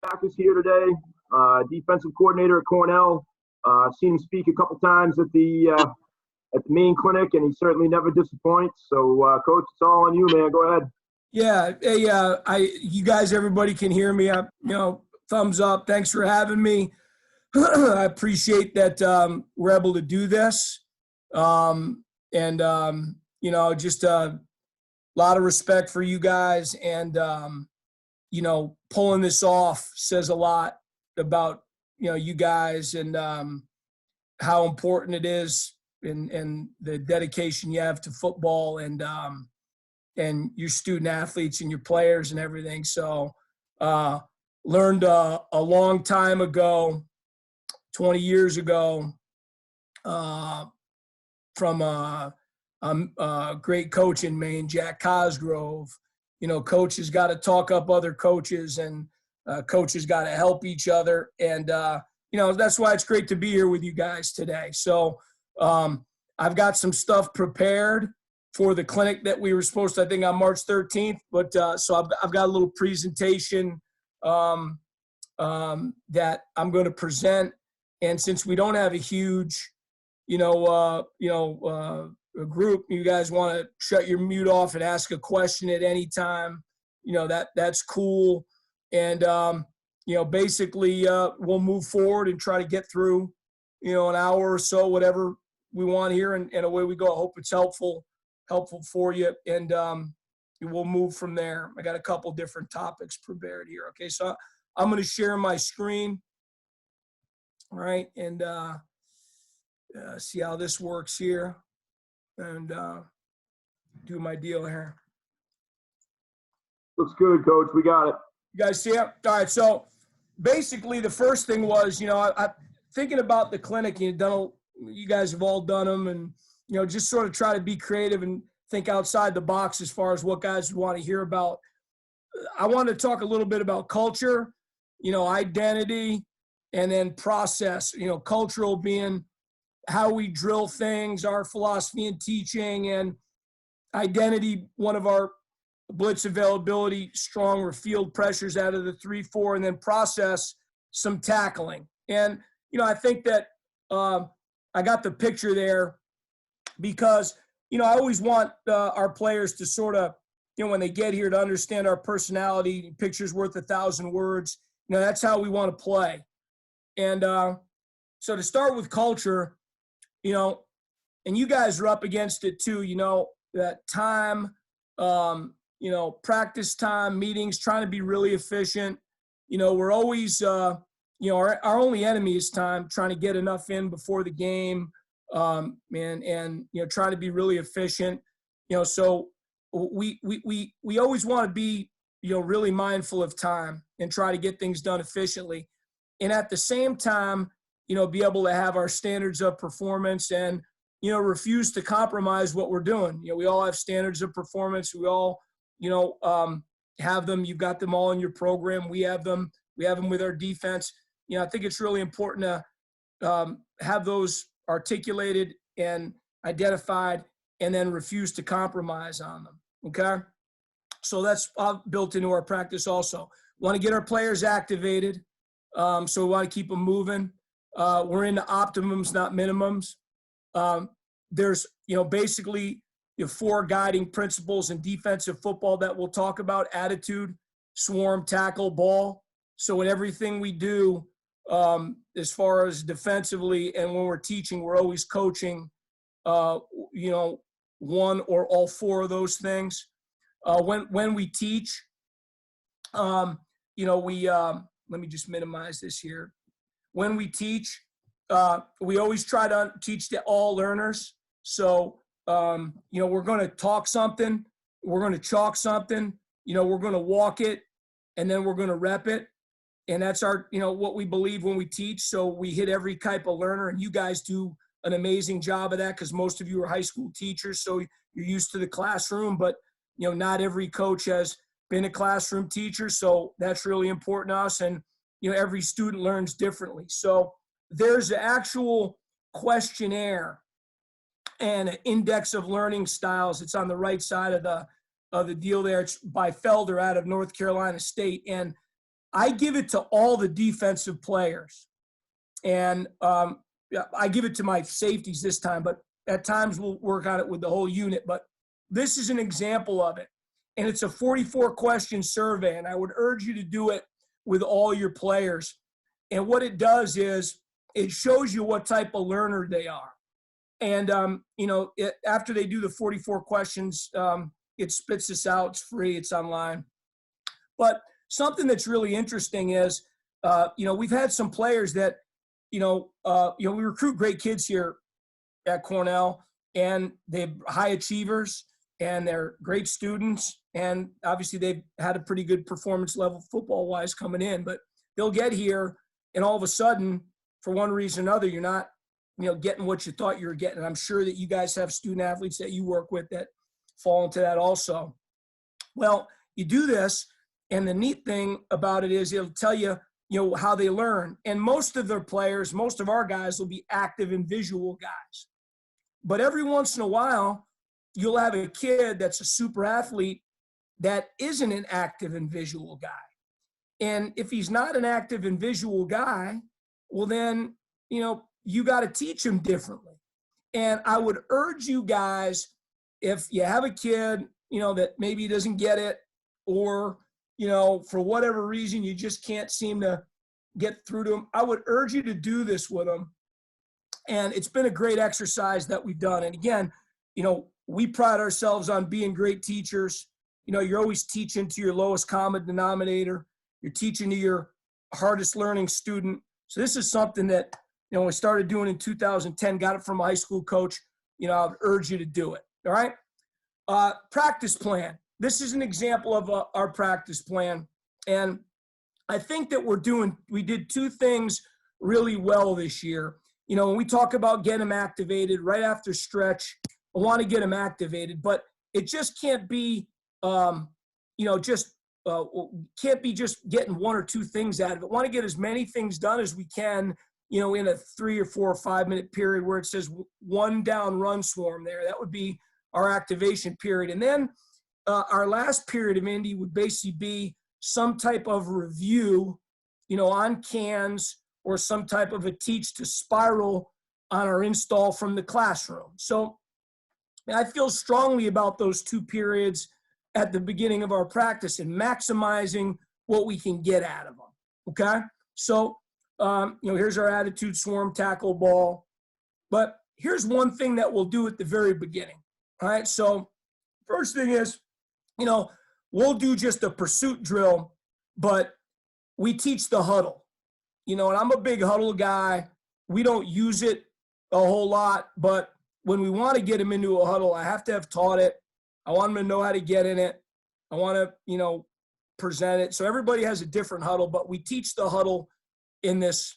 Backus here today, defensive coordinator at Cornell. Seen him speak a couple times at the main clinic, and he certainly never disappoints. So, Coach, it's all on you, man. Go ahead. Yeah, hey, you guys, everybody can hear me. Thumbs up. Thanks for having me. I appreciate that we're able to do this, just a lot of respect for you guys, and pulling this off says a lot about you guys and how important it is, and the dedication you have to football, and your student athletes and your players and everything. So learned a long time ago, 20 years ago, from a great coach in Maine, Jack Cosgrove. Coaches got to talk up other coaches, and coaches got to help each other. And, that's why it's great to be here with you guys today. So I've got some stuff prepared for the clinic that we were supposed to, I think, on March 13th. But so I've got a little presentation that I'm going to present. And since we don't have a huge, a group, you guys want to shut your mute off and ask a question at any time, that's cool. And, basically we'll move forward and try to get through, an hour or so, whatever we want here, and away we go. I hope it's helpful for you. And we'll move from there. I got a couple different topics prepared here. Okay. So I'm going to share my screen. All right. And see how this works here, and do my deal here. Looks good, Coach. We got it. You guys see it? All right. So basically, the first thing was, I'm thinking about the clinic. You guys have all done them, and just sort of try to be creative and think outside the box as far as what guys want to hear about. I want to talk a little bit about culture, identity, and then process. Cultural being how we drill things, our philosophy in teaching, and identity, one of our blitz availability, stronger field pressures out of the 3-4, and then process, some tackling. And, I think that I got the picture there because, I always want our players to sort of, when they get here, to understand our personality. Picture's worth 1,000 words. That's how we want to play. And so to start with culture, and you guys are up against it too, that time, practice time, meetings, trying to be really efficient. We're always, our only enemy is time, trying to get enough in before the game, and trying to be really efficient. So we always want to be, really mindful of time and try to get things done efficiently. And at the same time, be able to have our standards of performance and, refuse to compromise what we're doing. We all have standards of performance. We all, have them. You've got them all in your program. We have them. We have them with our defense. I think it's really important to have those articulated and identified, and then refuse to compromise on them. Okay. So that's built into our practice also. Want to get our players activated. So we want to keep them moving. We're into optimums, not minimums. There's, basically 4 guiding principles in defensive football that we'll talk about: attitude, swarm, tackle, ball. So in everything we do, as far as defensively and when we're teaching, we're always coaching, one or all 4 of those things. When we teach, let me just minimize this here. When we teach, we always try to teach to all learners. So, we're going to talk something, we're going to chalk something, we're going to walk it, and then we're going to rep it. And that's our, what we believe when we teach. So we hit every type of learner, and you guys do an amazing job of that because most of you are high school teachers. So you're used to the classroom, but, not every coach has been a classroom teacher. So that's really important to us. And, every student learns differently. So there's an actual questionnaire and an index of learning styles. It's on the right side of the deal there. It's by Felder out of North Carolina State. And I give it to all the defensive players. And I give it to my safeties this time, but at times we'll work on it with the whole unit. But this is an example of it. And it's a 44-question survey, and I would urge you to do it with all your players. And what it does is it shows you what type of learner they are. And, after they do the 44 questions, it spits this out. It's free. It's online. But something that's really interesting is, we've had some players that, we recruit great kids here at Cornell, and they're high achievers, and they're great students. And obviously they've had a pretty good performance level football-wise coming in. But they'll get here, and all of a sudden, for one reason or another, you're not, getting what you thought you were getting. And I'm sure that you guys have student athletes that you work with that fall into that also. Well, you do this, and the neat thing about it is it'll tell you, how they learn. And most of their players, most of our guys will be active and visual guys. But every once in a while, you'll have a kid that's a super athlete that isn't an active and visual guy. And if he's not an active and visual guy, well then, you got to teach him differently. And I would urge you guys, if you have a kid, that maybe doesn't get it, or, for whatever reason, you just can't seem to get through to them, I would urge you to do this with them. And it's been a great exercise that we've done. And again, we pride ourselves on being great teachers. You're always teaching to your lowest common denominator. You're teaching to your hardest learning student. So this is something that, we started doing in 2010, got it from a high school coach. I would urge you to do it. All right. Practice plan. This is an example of our practice plan. And I think that we did two things really well this year. When we talk about getting them activated right after stretch, I want to get them activated, but it just can't be, can't be just getting one or two things out of it. I want to get as many things done as we can, in a 3 or 4 or 5 minute period where it says one down run swarm there. That would be our activation period. And then our last period of Indy would basically be some type of review, on cans, or some type of a teach to spiral on our install from the classroom. So I feel strongly about those 2 periods at the beginning of our practice and maximizing what we can get out of them. Okay. So, here's our attitude swarm tackle ball, but here's one thing that we'll do at the very beginning. All right. So first thing is, we'll do just a pursuit drill, but we teach the huddle, and I'm a big huddle guy. We don't use it a whole lot, but when we want to get them into a huddle, I have to have taught it. I want them to know how to get in it. I want to, present it. So everybody has a different huddle, but we teach the huddle in this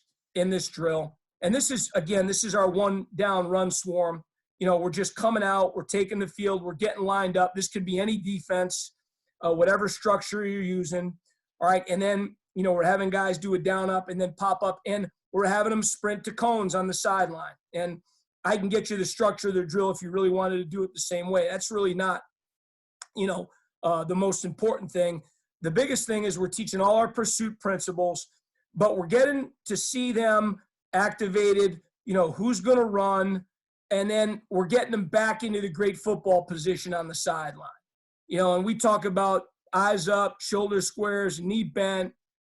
drill. And this is our one down run swarm. We're just coming out, we're taking the field, we're getting lined up. This could be any defense, whatever structure you're using. All right. And then, we're having guys do a down up and then pop up, and we're having them sprint to cones on the sideline. And I can get you the structure of the drill if you really wanted to do it the same way. That's really not, the most important thing. The biggest thing is we're teaching all our pursuit principles, but we're getting to see them activated, who's going to run, and then we're getting them back into the great football position on the sideline. And we talk about eyes up, shoulder squares, knee bent,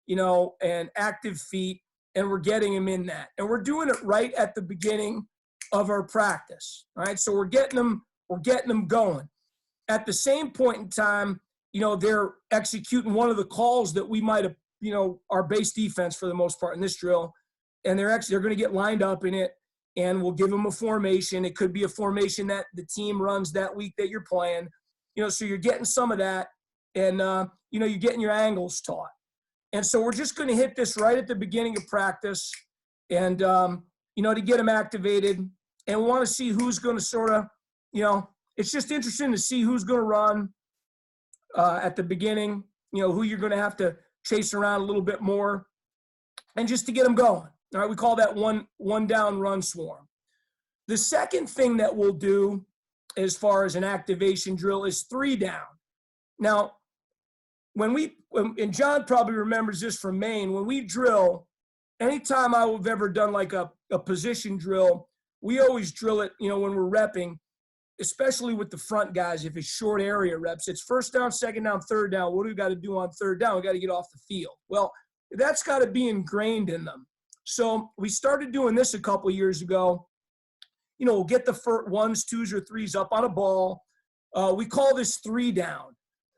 and active feet, and we're getting them in that. And we're doing it right at the beginning of our practice. All right. So we're getting them going. At the same point in time, they're executing one of the calls that we might have, our base defense for the most part in this drill. And they're going to get lined up in it, and we'll give them a formation. It could be a formation that the team runs that week that you're playing, so you're getting some of that, and, you're getting your angles taught. And so we're just going to hit this right at the beginning of practice and, to get them activated, and we want to see who's going to sort of, it's just interesting to see who's going to run at the beginning, who you're going to have to chase around a little bit more, and just to get them going. All right, we call that one down run swarm. The second thing that we'll do as far as an activation drill is 3 down. Now, and John probably remembers this from Maine, when we drill, anytime I've ever done like a position drill, we always drill it, when we're repping, especially with the front guys. If it's short area reps, it's first down, second down, third down. What do we got to do on third down? We got to get off the field. Well, that's got to be ingrained in them. So we started doing this a couple of years ago. We'll get the first ones, twos, or threes up on a ball. We call this 3 down.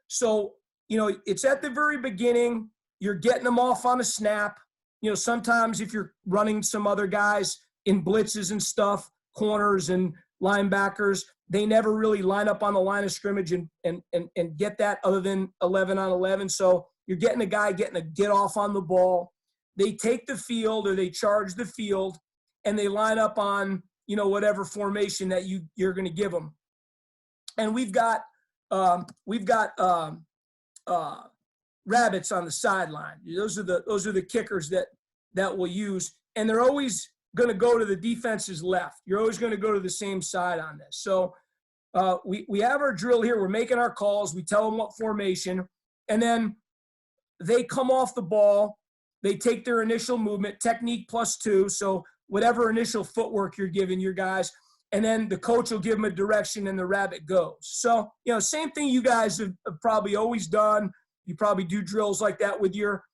So, it's at the very beginning. You're getting them off on a snap. Sometimes if you're running some other guys in blitzes and stuff, corners and linebackers, they never really line up on the line of scrimmage and get that other than 11 on 11. So you're getting a guy getting a get off on the ball. They take the field or they charge the field and they line up on, whatever formation that you're going to give them. And we've got rabbits on the sideline. Those are the kickers that we'll use, and they're always going to go to the defense's left. You're always going to go to the same side on this. So we have our drill here. We're making our calls. We tell them what formation, and then they come off the ball. They take their initial movement, technique +2. So whatever initial footwork you're giving your guys, and then the coach will give them a direction and the rabbit goes. So, same thing you guys have probably always done. You probably do drills like that with your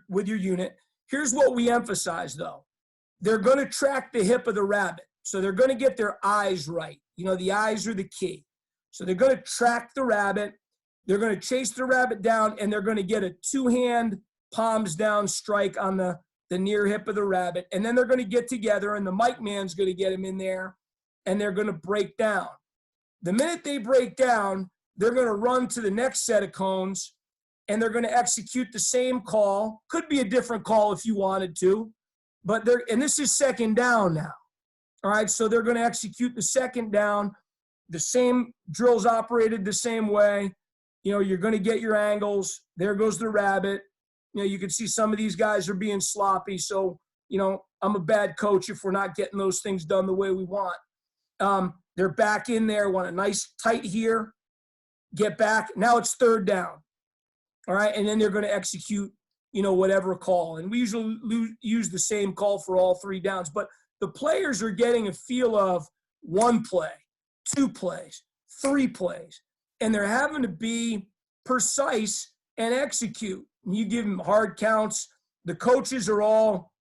unit. Here's what we emphasize though. They're going to track the hip of the rabbit. So they're going to get their eyes right. The eyes are the key. So they're going to track the rabbit. They're going to chase the rabbit down, and they're going to get a 2-hand palms down strike on the near hip of the rabbit. And then they're going to get together, and the mic man's going to get them in there, and they're going to break down. The minute they break down, they're going to run to the next set of cones, and they're going to execute the same call. Could be a different call if you wanted to, but and this is second down now. All right, so they're going to execute the second down. The same drills operated the same way. You're going to get your angles. There goes the rabbit. You can see some of these guys are being sloppy. So, I'm a bad coach if we're not getting those things done the way we want. They're back in there, want a nice tight here, get back. Now it's third down. All right, and then they're going to execute, whatever call. And we usually use the same call for all 3 downs. But the players are getting a feel of 1 play, 2 plays, 3 plays. And they're having to be precise and execute. You give them hard counts. The coaches are all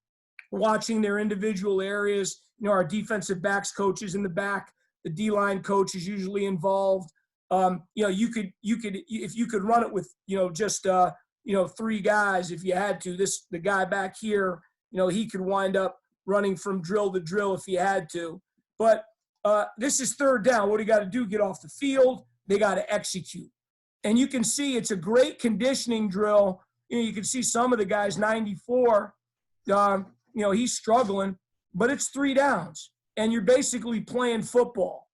watching their individual areas. Our defensive backs coaches in the back, the D-line coach is usually involved. You could if you could run it with, just 3 guys if you had to. The guy back here, he could wind up running from drill to drill if he had to. But this is third down. What do you got to do? Get off the field. They got to execute. And you can see it's a great conditioning drill. You can see some of the guys, 94, he's struggling, but it's 3 downs. And you're basically playing football.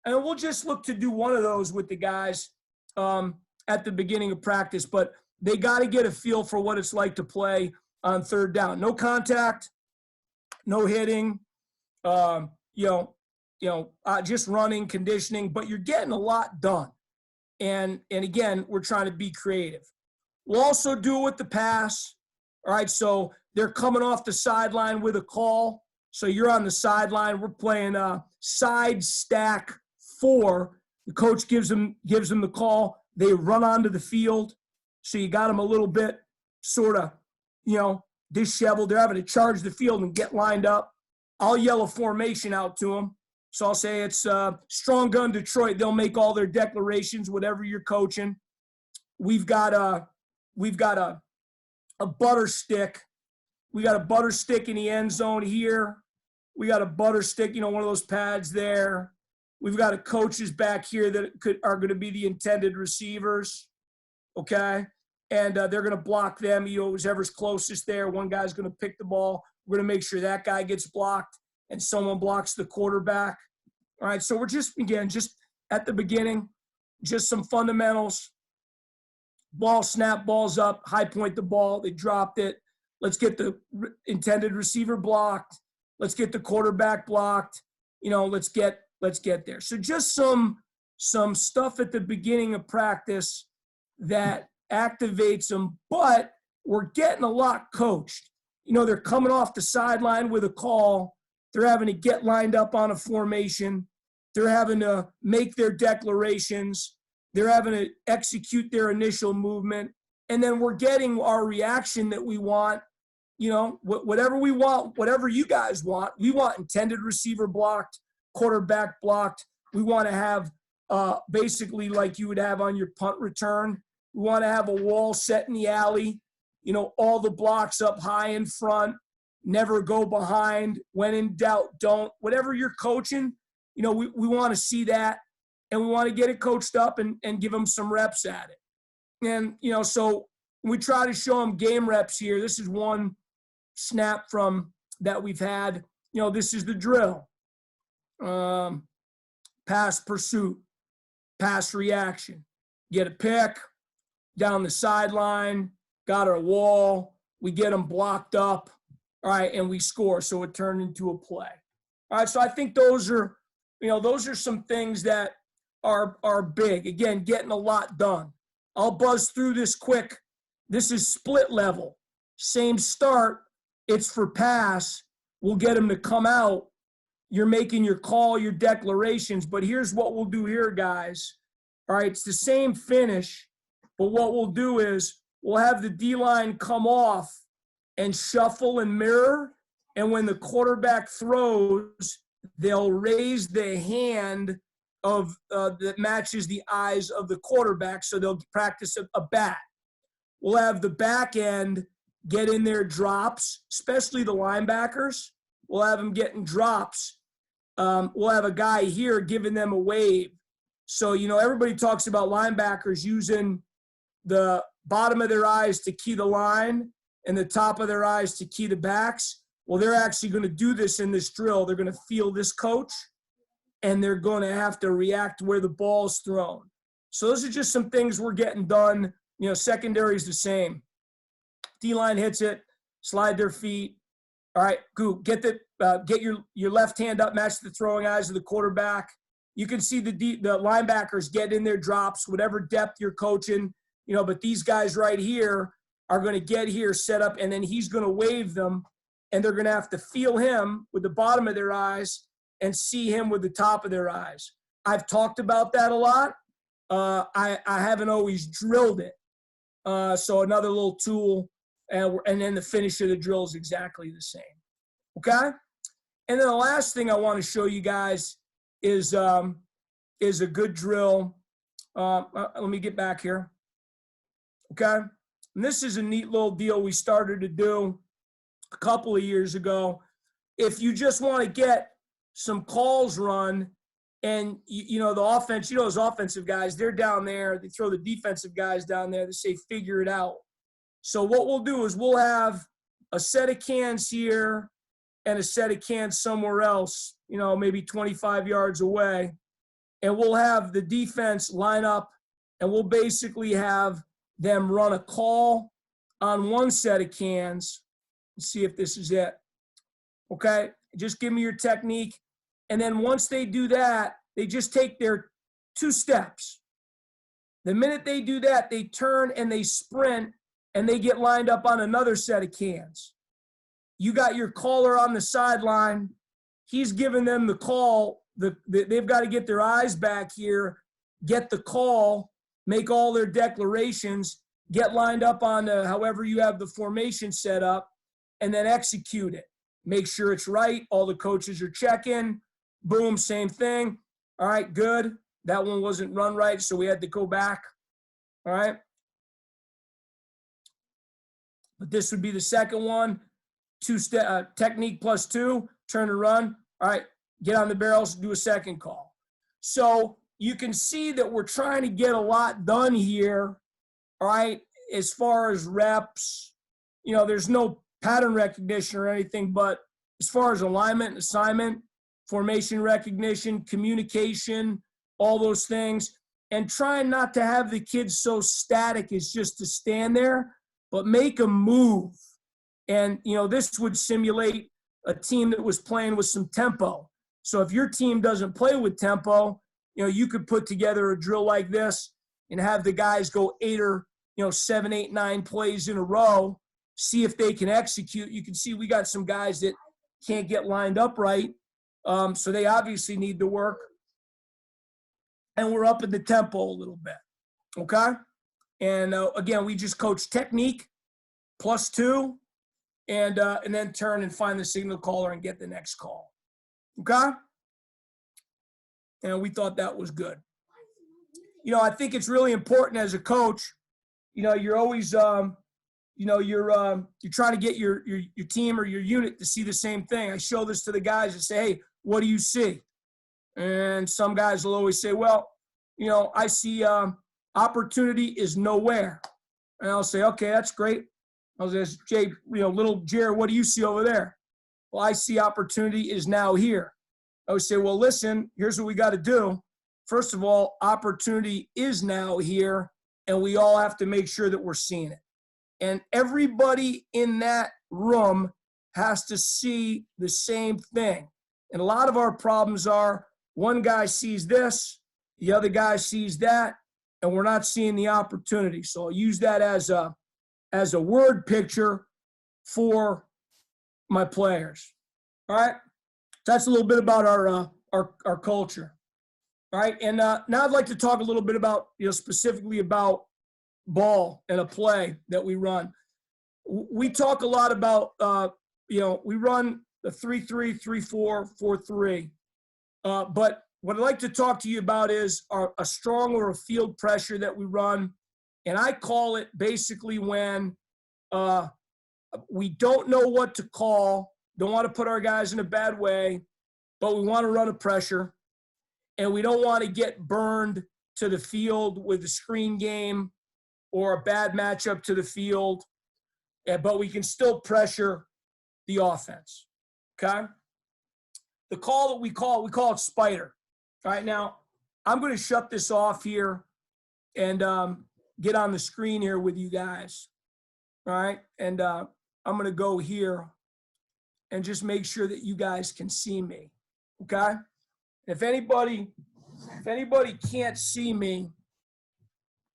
And we'll just look to do one of those with the guys at the beginning of practice. But they got to get a feel for what it's like to play on third down. No contact, no hitting, just running, conditioning, but you're getting a lot done. And again, we're trying to be creative. We'll also do it with the pass. All right, so they're coming off the sideline with a call. So you're on the sideline. We're playing side stack 4. The coach gives them the call. They run onto the field. So you got them a little bit sort of, disheveled. They're having to charge the field and get lined up. I'll yell a formation out to them. So I'll say it's strong gun Detroit. They'll make all their declarations, whatever you're coaching. We've got a butter stick. We got a butter stick in the end zone here. We got a butter stick, one of those pads there. We've got a coaches back here that are going to be the intended receivers, okay? And they're going to block them. Whoever's closest there, one guy's going to pick the ball. We're going to make sure that guy gets blocked and someone blocks the quarterback. All right, so we're just at the beginning, just some fundamentals. Ball snap, ball's up, high point the ball. They dropped it. Let's get the intended receiver blocked. Let's get the quarterback blocked. Let's get there. So just some stuff at the beginning of practice that activates them, but we're getting a lot coached. You know, they're coming off the sideline with a call. They're having to get lined up on a formation. They're having to make their declarations. They're having to execute their initial movement. And then we're getting our reaction that we want, you know, whatever we want, whatever you guys want. We want intended receiver blocked, quarterback blocked. We want to have basically like you would have on your punt return. We want to have a wall set in the alley, you know, all the blocks up high in front, never go behind. When in doubt, don't. Whatever you're coaching, you know, we want to see that, and we want to get it coached up and give them some reps at it. And, you know, so we try to show them game reps here. This is one snap from that we've had. You know, this is the drill. Pass pursuit, pass reaction. Get a pick, down the sideline, got our wall, we get them blocked up, all right, and we score, so it turned into a play. All right, so I think those are, you know, those are some things that are big. Again, getting a lot done. I'll buzz through this quick. This is split level. Same start. It's for pass. We'll get them to come out. You're making your call, your declarations, but here's what we'll do here, guys. All right, it's the same finish, but what we'll do is we'll have the D-line come off and shuffle and mirror, and when the quarterback throws, they'll raise the hand of that matches the eyes of the quarterback, so they'll practice a bat. We'll have the back end get in their drops, especially the linebackers. We'll have them getting drops. We'll have a guy here giving them a wave. So, you know, everybody talks about linebackers using the bottom of their eyes to key the line and the top of their eyes to key the backs. Well, they're actually going to do this in this drill. They're going to feel this coach, and they're going to have to react where the ball's thrown. So those are just some things we're getting done. You know, secondary is the same. D-line hits it, slide their feet. All right, Goop, get your left hand up, match the throwing eyes of the quarterback. You can see the linebackers get in their drops, whatever depth you're coaching, you know, but these guys right here are going to get here, set up, and then he's going to wave them, and they're going to have to feel him with the bottom of their eyes and see him with the top of their eyes. I've talked about that a lot. I haven't always drilled it. So another little tool, and then the finish of the drill is exactly the same. Okay? And then the last thing I want to show you guys is a good drill. Let me get back here. Okay? And this is a neat little deal we started to do a couple of years ago. If you just want to get some calls run, and you know the offense, you know those offensive guys, they're down there. They throw the defensive guys down there. They say, figure it out. So what we'll do is we'll have a set of cans here and a set of cans somewhere else, you know, maybe 25 yards away. And we'll have the defense line up, and we'll basically have them run a call on one set of cans. Let's see if this is it. Okay? Just give me your technique. And then once they do that, they just take their 2 steps. The minute they do that, they turn and they sprint, and they get lined up on another set of cans. You got your caller on the sideline. He's giving them the call. They've got to get their eyes back here, get the call, make all their declarations, get lined up on however you have the formation set up, and then execute it. Make sure it's right. All the coaches are checking. Boom, same thing. All right, good. That one wasn't run right, so we had to go back. All right. But this would be the second one. 2-step technique plus 2, turn and run. All right, get on the barrels, do a second call. So you can see that we're trying to get a lot done here, all right, as far as reps. You know, there's no pattern recognition or anything, but as far as alignment and assignment, formation recognition, communication, all those things, and trying not to have the kids so static as just to stand there, but make them move. And, you know, this would simulate a team that was playing with some tempo. So if your team doesn't play with tempo, you know, you could put together a drill like this and have the guys go 8 or 7, 8, 9 plays in a row, see if they can execute. You can see we got some guys that can't get lined up right, so they obviously need to work. And we're up in the tempo a little bit, okay? And again, we just coach technique +2, and then turn and find the signal caller and get the next call, okay? And we thought that was good. I think it's really important as a coach. You're always, you're trying to get your team or your unit to see the same thing. I show this to the guys and say, hey, what do you see? And some guys will always say, well, I see opportunity is nowhere. And I'll say, okay, that's great. I'll say, Jay, little Jared, what do you see over there? Well, I see opportunity is now here. I would say, well, listen, here's what we got to do. First of all, opportunity is now here, and we all have to make sure that we're seeing it. And everybody in that room has to see the same thing. And a lot of our problems are one guy sees this, the other guy sees that, and we're not seeing the opportunity. So I'll use that as a word picture for my players. All right? That's a little bit about our culture. All right, and now I'd like to talk a little bit about, specifically about ball and a play that we run. We talk a lot about, we run the 3-3, 3-4, 4-3. But what I'd like to talk to you about is a strong or a field pressure that we run. And I call it basically when we don't know what to call, don't want to put our guys in a bad way, but we want to run a pressure. And we don't want to get burned to the field with the screen game or a bad matchup to the field, but we can still pressure the offense, okay? The call that we call it spider. All right, now I'm going to shut this off here and get on the screen here with you guys, all right? And I'm going to go here and just make sure that you guys can see me, okay? If anybody can't see me,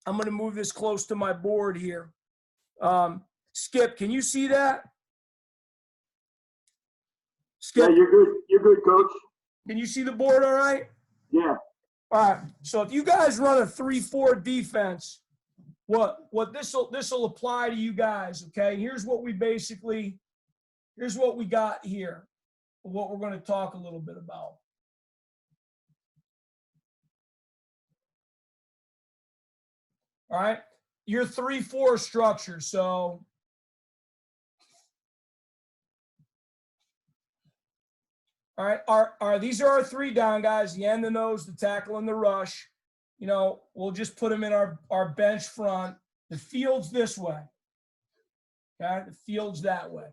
I'm going to move this close to my board here. Skip, can you see that? Skip? Yeah, you're good. You're good, Coach. Can you see the board all right? Yeah. All right. So if you guys run a 3-4 defense, what this'll apply to you guys, okay? Here's what we got here, what we're going to talk a little bit about. All right, your 3-4 structure. So, all right, these are our 3 down guys: the end, the nose, the tackle, and the rush. We'll just put them in our bench front. The field's this way. Okay, the field's that way.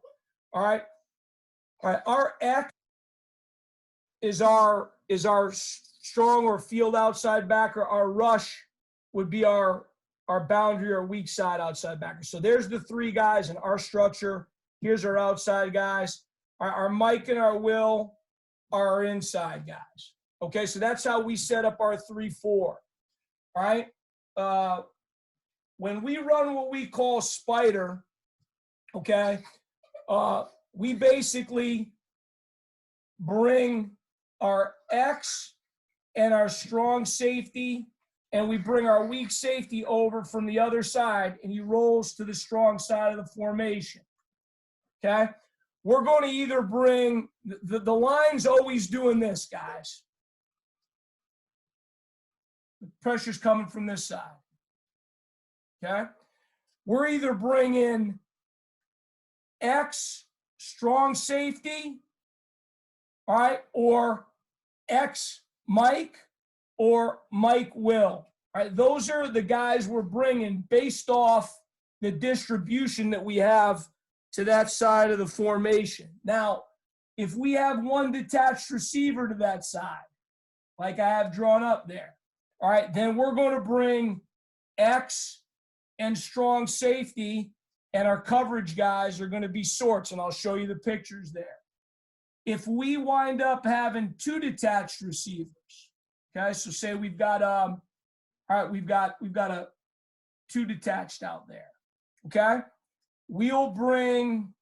All right. Our X is our strong or field outside backer. Our rush would be our boundary or weak side outside backer. So there's the 3 guys in our structure. Here's our outside guys. Our Mike and our Will are our inside guys. Okay, so that's how we set up our 3-4. All right. When we run what we call spider, okay, we basically bring our X and our strong safety, and we bring our weak safety over from the other side, and he rolls to the strong side of the formation, okay? We're going to either bring – the line's always doing this, guys. The pressure's coming from this side, okay? We're either bringing X, strong safety, all right, or X, Mike, or Mike Will. All right, those are the guys we're bringing based off the distribution that we have to that side of the formation. Now, if we have one detached receiver to that side, like I have drawn up there, all right, then we're going to bring X and strong safety, and our coverage guys are going to be sorts, and I'll show you the pictures there. If we wind up having 2 detached receivers, okay, so say we've got All right, we've got a 2 detached out there. Okay, we'll bring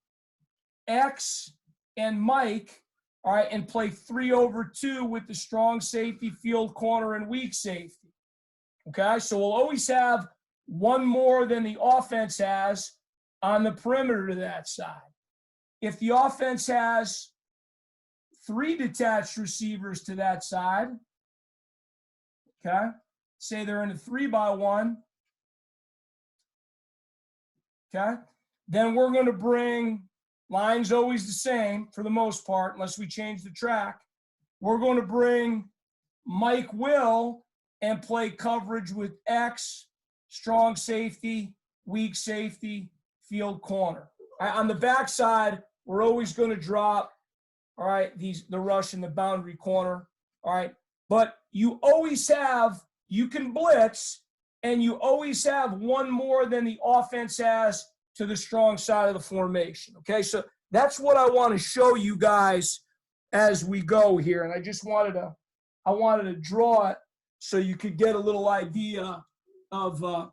X and Mike, all right, and play 3/2 with the strong safety, field corner, and weak safety. Okay, so we'll always have one more than the offense has on the perimeter to that side. If the offense has 3 detached receivers to that side, okay, say they're in a 3-by-1, okay, then we're going to bring, line's always the same for the most part, unless we change the track. We're going to bring Mike Will and play coverage with X, strong safety, weak safety, field corner. On the backside, we're always going to drop, all right, the rush in the boundary corner, all right? But you always have, you can blitz, and you always have one more than the offense has to the strong side of the formation, okay? So that's what I want to show you guys as we go here. And I just wanted to draw it so you could get a little idea of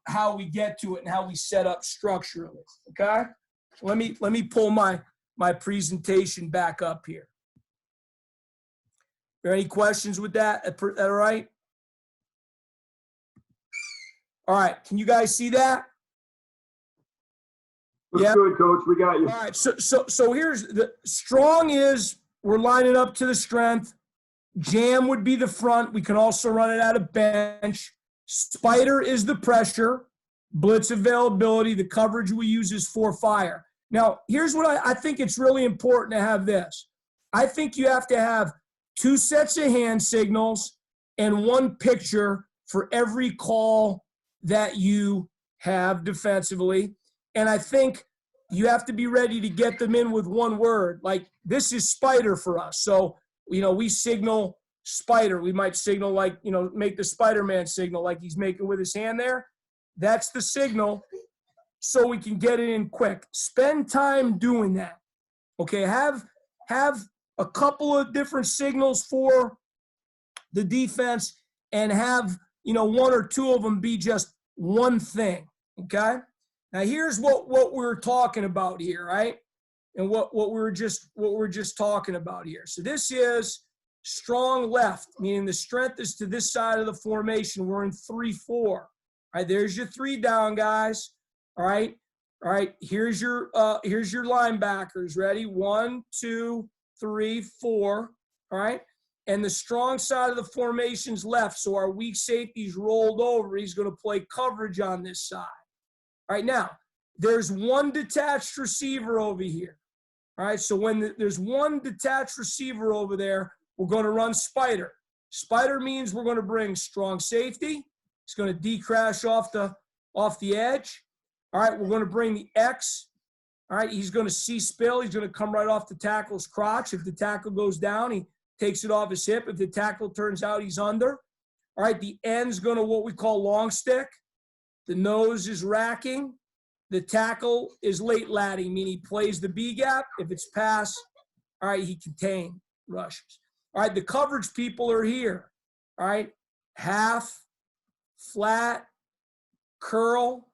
how we get to it and how we set up structurally, okay? Let me pull my presentation back up here. Are there any questions with that? All right? All right, can you guys see that? Looks good, Coach. We got you. All right, so here's the strong is we're lining up to the strength. Jam would be the front. We can also run it out of bench. Spider is the pressure. Blitz availability. The coverage we use is for fire. Now, here's what I think it's really important to have this. I think you have to have 2 sets of hand signals and 1 picture for every call that you have defensively. And I think you have to be ready to get them in with 1 word. Like, this is spider for us. So, we signal spider. We might signal like, make the Spider-Man signal like he's making with his hand there. That's the signal so we can get it in quick. Spend time doing that. Okay, have a couple of different signals for the defense and have, 1 or 2 of them be just one thing, okay? Now here's what we're talking about here, right? And what we're just talking about here. So this is strong left, meaning the strength is to this side of the formation. We're in 3-4. All right, there's your 3 down, guys. All right. Here's your linebackers. Ready? 1, 2, 3, 4. All right. And the strong side of the formation's left. So our weak safety's rolled over. He's going to play coverage on this side. All right. Now, there's 1 detached receiver over here. All right. So when there's 1 detached receiver over there, we're going to run spider. Spider means we're going to bring strong safety. It's going to decrash off the edge. All right, we're going to bring the X. All right, he's going to see spill. He's going to come right off the tackle's crotch. If the tackle goes down, he takes it off his hip. If the tackle turns out, he's under. All right, the end's going to what we call long stick. The nose is racking. The tackle is late ladding, meaning he plays the B gap. If it's pass, all right, he contain rushes. All right, the coverage people are here. All right, half, flat, curl,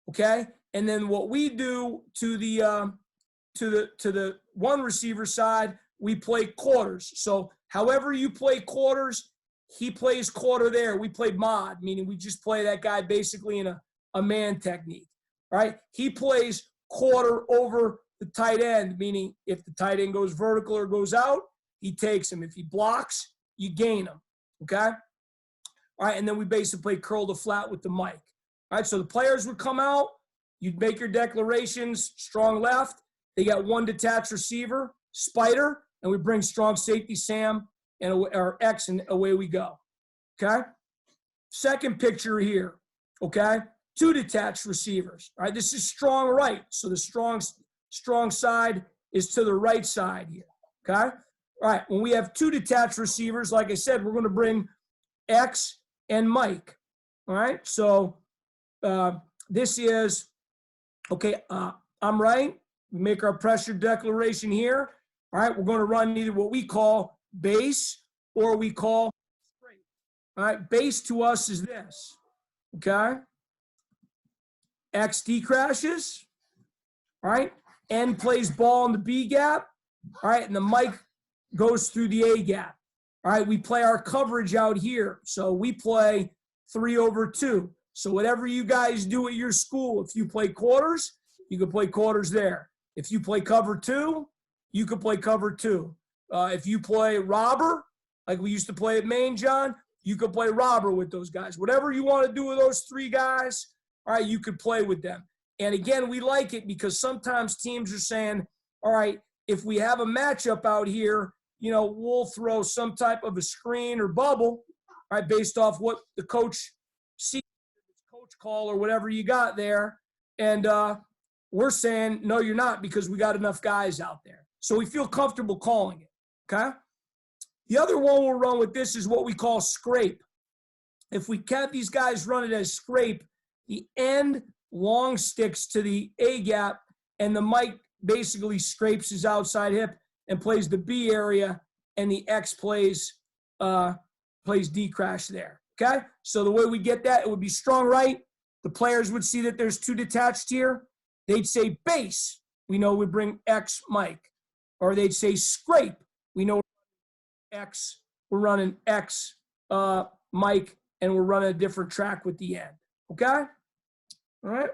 okay? And then what we do to the 1 receiver side, we play quarters. So however you play quarters, he plays quarter there. We play mod, meaning we just play that guy basically in a man technique, right? He plays quarter over the tight end, meaning if the tight end goes vertical or goes out, he takes him. If he blocks, you gain him, okay? All right, and then we basically play curl to flat with the mic. All right, so the players would come out. You'd make your declarations, strong left. They got 1 detached receiver, spider, and we bring strong safety, Sam, or X, and away we go, okay? Second picture here, okay? 2 detached receivers, all right? This is strong right, so the strong side is to the right side here, okay? All right, when we have 2 detached receivers, like I said, we're going to bring X and Mike, all right? So this is, okay, I'm right. We make our pressure declaration here. All right, we're going to run either what we call base or we call straight. All right, base to us is this, okay? XD crashes, all right? N plays ball in the B gap, all right? And the Mike goes through the A gap. All right, we play our coverage out here. So we play 3/2. So whatever you guys do at your school, if you play quarters, you can play quarters there. If you play cover 2, you can play cover 2. If you play robber, like we used to play at Maine, John, you could play robber with those guys. Whatever you want to do with those 3 guys, all right, you could play with them. And again, we like it because sometimes teams are saying, all right, if we have a matchup out here, you know, we'll throw some type of a screen or bubble, right, based off what the coach sees, coach call or whatever you got there. And we're saying, no, you're not, because we got enough guys out there. So we feel comfortable calling it, okay? The other one we'll run with this is what we call scrape. If we have these guys run it as scrape, the end long sticks to the A gap, and the Mike basically scrapes his outside hip and plays the B area, and the X plays D crash there, okay? So the way we get that, it would be strong right. The players would see that there's 2 detached here. They'd say base. We know we bring X Mike. Or they'd say scrape. We know X, we're running X Mike, and we're running a different track with the end, okay? All right?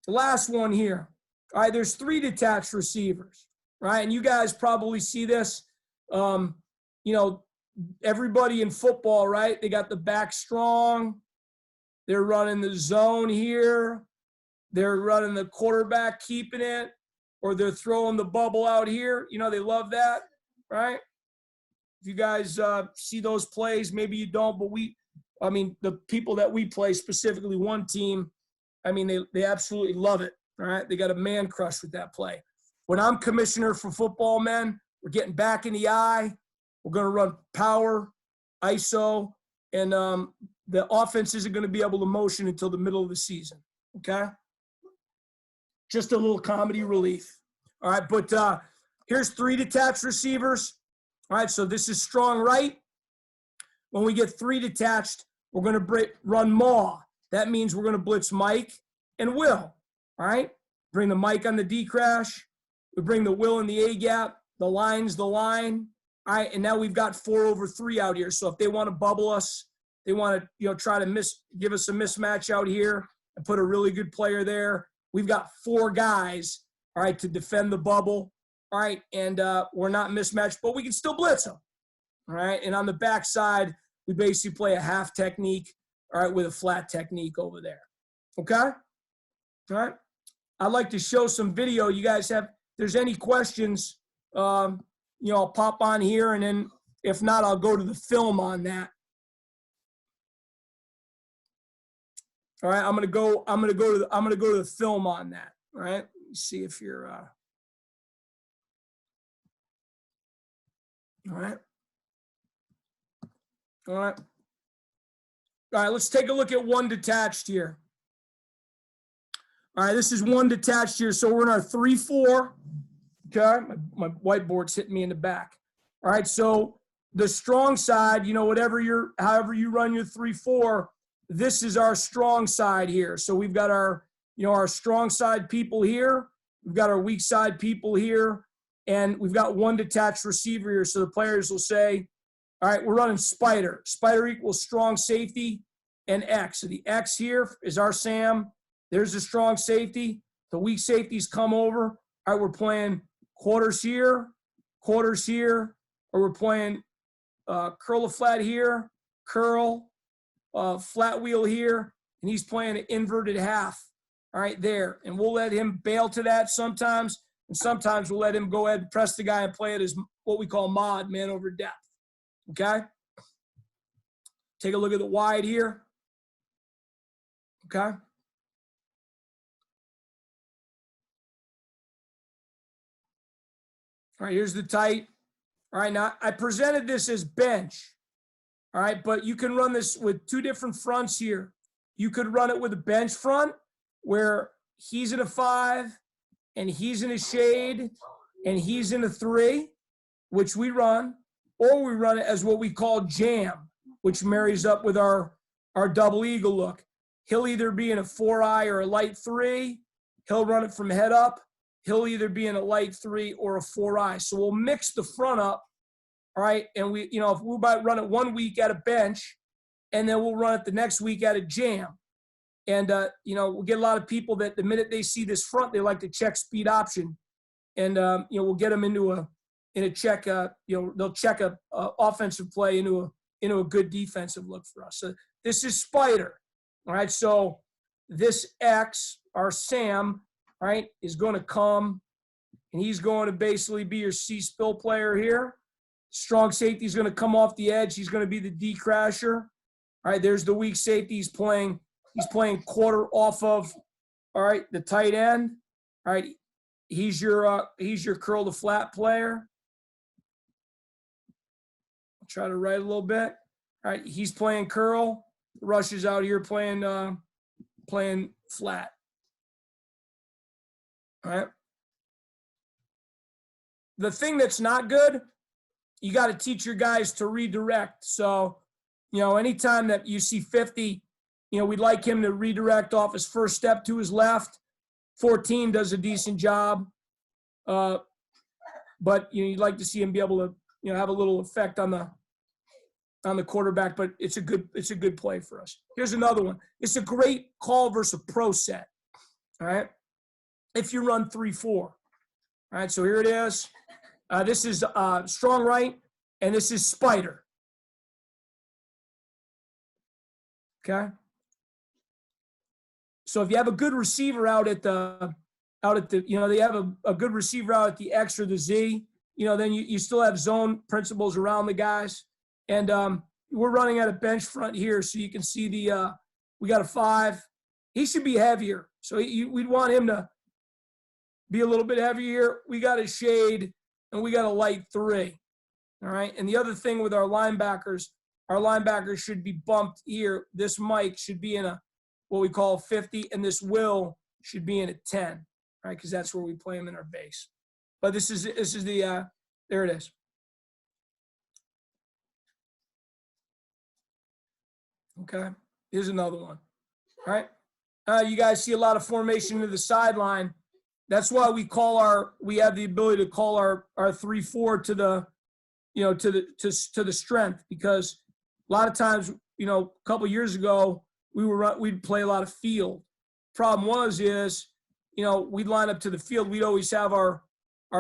The last one here. All right, there's 3 detached receivers, right? And you guys probably see this. You know, everybody in football, right? They got the back strong. They're running the zone here. They're running the quarterback keeping it, or they're throwing the bubble out here. You know, they love that, right? If you guys see those plays, maybe you don't, but I mean, the people that we play, specifically one team, I mean, they absolutely love it, all right? They got a man crush with that play. When I'm commissioner for football, men, we're getting back in the eye. We're going to run power, ISO, and the offense isn't going to be able to motion until the middle of the season, okay? Just a little comedy relief. All right, but here's 3 detached receivers. All right, so this is strong right. When we get 3 detached, we're going to run maw. That means we're going to blitz Mike and Will. All right, bring the Mike on the D crash. We bring the Will in the A gap. The line's the line. All right, and now we've got 4/3 out here. So if they want to bubble us, they want to, you know, try to give us a mismatch out here and put a really good player there. We've got 4 guys, all right, to defend the bubble, all right, and we're not mismatched, but we can still blitz them, all right? And on the backside, we basically play a half technique, all right, with a flat technique over there, okay? All right? I'd like to show some video. You guys have, if there's any questions, you know, I'll pop on here, and then if not, I'll go to the film on that. All right, I'm gonna go to the film on that. All right, let me see if you're all right. All right. All right, let's take a look at 1 detached here. All right, this is 1 detached here. So we're in our 3-4. Okay, my whiteboard's hitting me in the back. All right, so the strong side, you know, however you run your 3-4, this is our strong side here. So we've got our, you know, our strong side people here. We've got our weak side people here. And we've got 1 detached receiver here. So the players will say, all right, we're running spider. Spider equals strong safety and X. So the X here is our Sam. There's the strong safety. The weak safeties come over. All right, we're playing quarters here, or we're playing curl a flat here, curl, flat wheel here, and he's playing an inverted half, all right, there. And we'll let him bail to that sometimes, and sometimes we'll let him go ahead and press the guy and play it as what we call mod, man over depth, okay? Take a look at the wide here, okay? All right, here's the tight. All right, now I presented this as bench. All right, but you can run this with 2 different fronts here. You could run it with a bench front where he's in a 5 and he's in a shade and he's in a 3, which we run, or we run it as what we call jam, which marries up with our double eagle look. He'll either be in a 4-eye or a light 3. He'll run it from head up. He'll either be in a light 3 or a 4-eye. So we'll mix the front up, all right? And we, if we might run it 1 week at a bench, and then we'll run it the next week at a jam. And, we'll get a lot of people that the minute they see this front, they like to check speed option. And, we'll get them into a check, they'll check a offensive play into a good defensive look for us. So this is Spider. All right, so this X, our Sam, all right, is going to come, and he's going to basically be your C-spill player here. Strong safety is going to come off the edge. He's going to be the D-crasher. All right, there's the weak safety. He's playing quarter off of, all right, the tight end. All right, he's your curl to flat player. I'll try to write a little bit. All right, he's playing curl. Rush is out here playing flat. All right. The thing that's not good, you got to teach your guys to redirect. So, anytime that you see 50, we'd like him to redirect off his first step to his left. 14 does a decent job. But you'd like to see him be able to, have a little effect on the quarterback, but it's a good play for us. Here's another one. It's a great call versus a pro set. All right. If you run 3-4. All right. So here it is. This is strong right, and this is Spider. Okay. So if you have a good receiver out at the, they have a good receiver out at the X or the Z, then you still have zone principles around the guys. And we're running at a bench front here, so you can see we got a 5. He should be heavier. So we'd want him to be a little bit heavier. We got a shade, and we got a light 3. All right. And the other thing with our linebackers should be bumped here. This Mike should be in a what we call 50, and this Will should be in a 10, right? Because that's where we play him in our base. But this is the there it is. Okay, here's another one. All right, you guys see a lot of formation to the sideline. That's why we have the ability to call our 3-4 to the, to the strength, because a lot of times, a couple years ago we'd play a lot of field. Problem is, we'd line up to the field. We'd always have our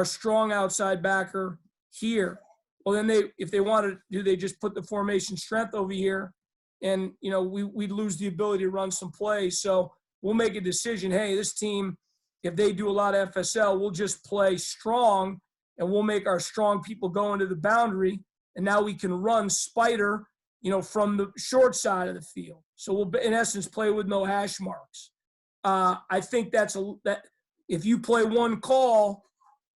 strong outside backer here. Well, then if they wanted to, they just put the formation strength over here. And, we'd lose the ability to run some plays. So we'll make a decision. Hey, this team, if they do a lot of FSL, we'll just play strong, and we'll make our strong people go into the boundary. And now we can run Spider, from the short side of the field. So we'll, in essence, play with no hash marks. I think that if you play one call,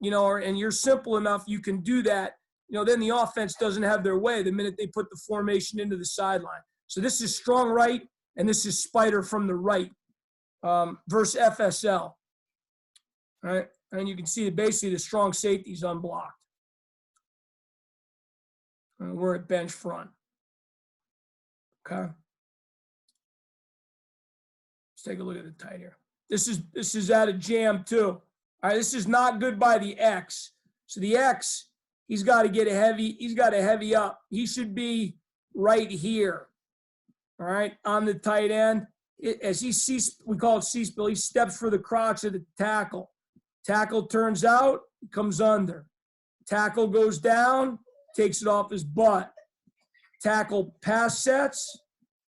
and you're simple enough, you can do that. Then the offense doesn't have their way the minute they put the formation into the sideline. So this is strong right, and this is Spider from the right versus FSL. All right, and you can see that basically the strong safety is unblocked. We're at bench front. Okay. Let's take a look at the tight here. This is at a jam too. All right, this is not good by the X. So the X, he's got to get he's got to heavy up. He should be right here. All right, on the tight end. As he sees, we call it C-spill, he steps for the crotch of the tackle. Tackle turns out, he comes under. Tackle goes down, takes it off his butt. Tackle pass sets,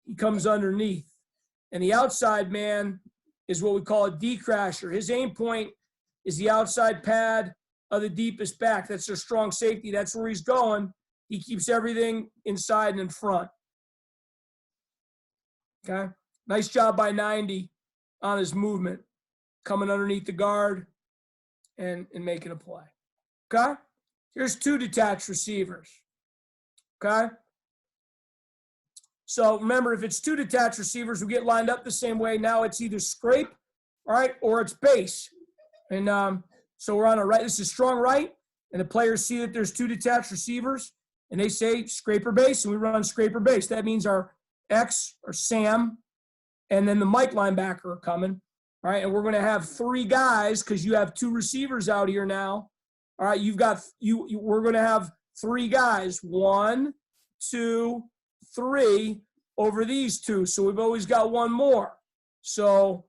he comes underneath. And the outside man is what we call a D-crasher. His aim point is the outside pad of the deepest back. That's their strong safety. That's where he's going. He keeps everything inside and in front. Okay. Nice job by 90 on his movement, coming underneath the guard and making a play. Okay. Here's 2 detached receivers. Okay. So remember, if it's 2 detached receivers, we get lined up the same way. Now it's either scrape, all right, or it's base. And so we're on a right. This is strong right, and the players see that there's 2 detached receivers. and they say scraper base, and we run scraper base. That means our X or Sam and then the Mike linebacker are coming. All right, and we're going to have 3 guys because you have 2 receivers out here now. All right, we're going to have 3 guys, 1, 2, 3 over these 2. So we've always got 1 more. So,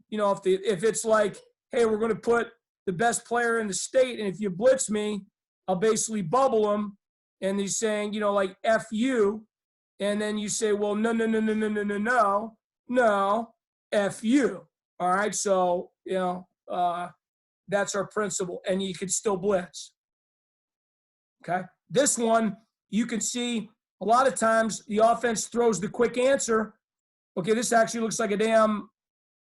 if it's like, hey, we're going to put the best player in the state, and if you blitz me, I'll basically bubble him. And he's saying, like F you. And then you say, well, no, F you. All right. So, that's our principle. And you can still blitz. Okay. This one, you can see a lot of times the offense throws the quick answer. Okay. This actually looks like a damn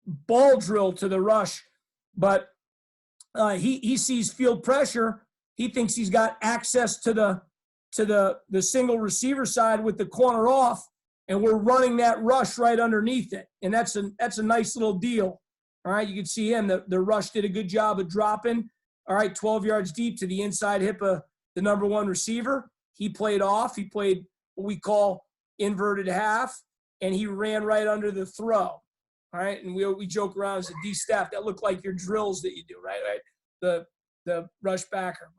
ball drill to the rush, but he sees field pressure. He thinks he's got access to the single receiver side with the corner off, and we're running that rush right underneath it. And that's a nice little deal. All right, you can see him. The rush did a good job of dropping. All right, 12 yards deep to the inside hip of the number 1 receiver. He played off. He played what we call inverted half, and he ran right under the throw. All right, and we joke around as a D staff that look like your drills that you do, right? The rush backer.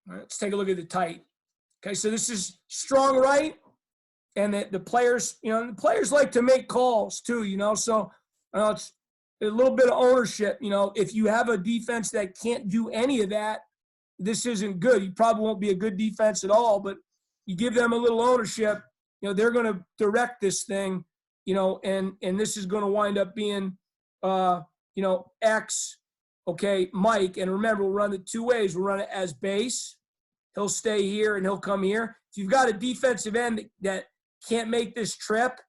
All right, let's take a look at the tight. Okay, so this is strong right, and the players, the players like to make calls too, so it's a little bit of ownership. If you have a defense that can't do any of that, this isn't good. You probably won't be a good defense at all, but you give them a little ownership, they're going to direct this thing, and this is going to wind up being, X, okay, Mike. And remember, we'll run it 2 ways. We'll run it as base. He'll stay here and he'll come here. If you've got a defensive end that can't make this trip,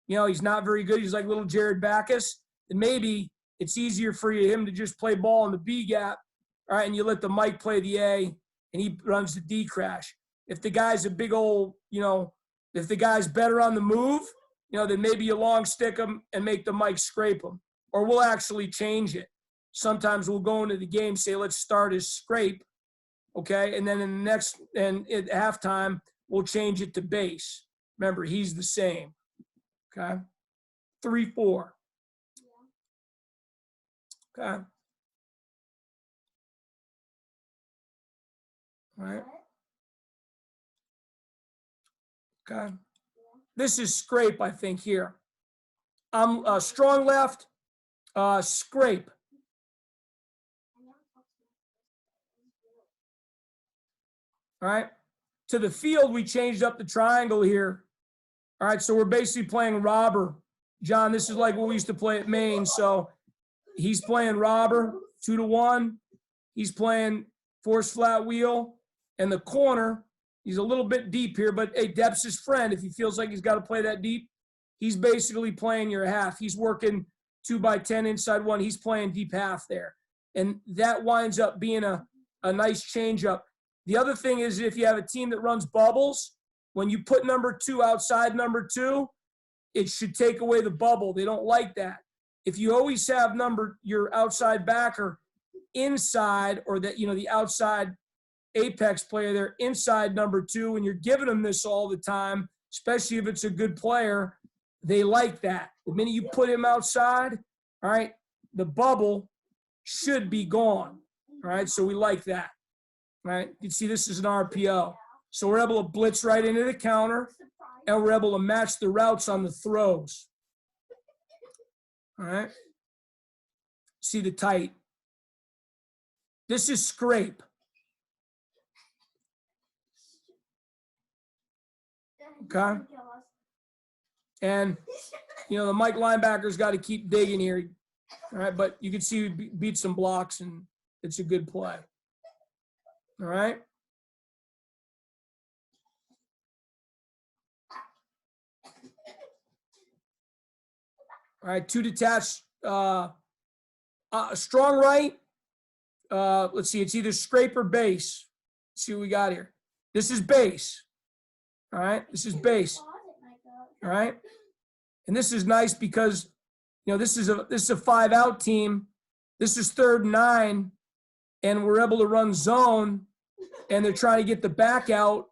he's not very good. He's like little Jared Backus. Then maybe it's easier for him to just play ball in the B gap, all right, and you let the Mike play the A, and he runs the D crash. If the guy's a big old, if the guy's better on the move, then maybe you long stick him and make the Mike scrape him. Or we'll actually change it. Sometimes we'll go into the game, say, let's start as scrape, okay? And then in the next, and at halftime, we'll change it to base. Remember, he's the same, okay? 3-4. Okay. All right. Okay. This is scrape, I think, here. I'm strong left, scrape. All right. To the field, we changed up the triangle here. All right. So we're basically playing robber. John, this is like what we used to play at Maine. So he's playing robber, 2-1. He's playing force flat wheel. And the corner, he's a little bit deep here, but hey, depth's his friend. If he feels like he's got to play that deep, he's basically playing your half. He's working 2x10 inside 1. He's playing deep half there. And that winds up being a nice change up. The other thing is if you have a team that runs bubbles, when you put number 2 outside number 2, it should take away the bubble. They don't like that. If you always have your outside backer inside, or that, the outside apex player there inside number 2, and you're giving them this all the time, especially if it's a good player, they like that. The minute you put him outside, all right, the bubble should be gone. All right, so we like that. All right, you can see this is an RPO. So we're able to blitz right into the counter, and we're able to match the routes on the throws. All right. See the tight. This is scrape. Okay. And, the Mike linebacker's got to keep digging here. All right. But you can see he beat some blocks, and it's a good play. All right. All right, 2 detached, strong right. Let's see, it's either scrape or base. Let's see what we got here. This is base. All right, this is base. All right, and this is nice because, this is a 5-out team. This is 3rd and 9, and we're able to run zone. and they're trying to get the back out,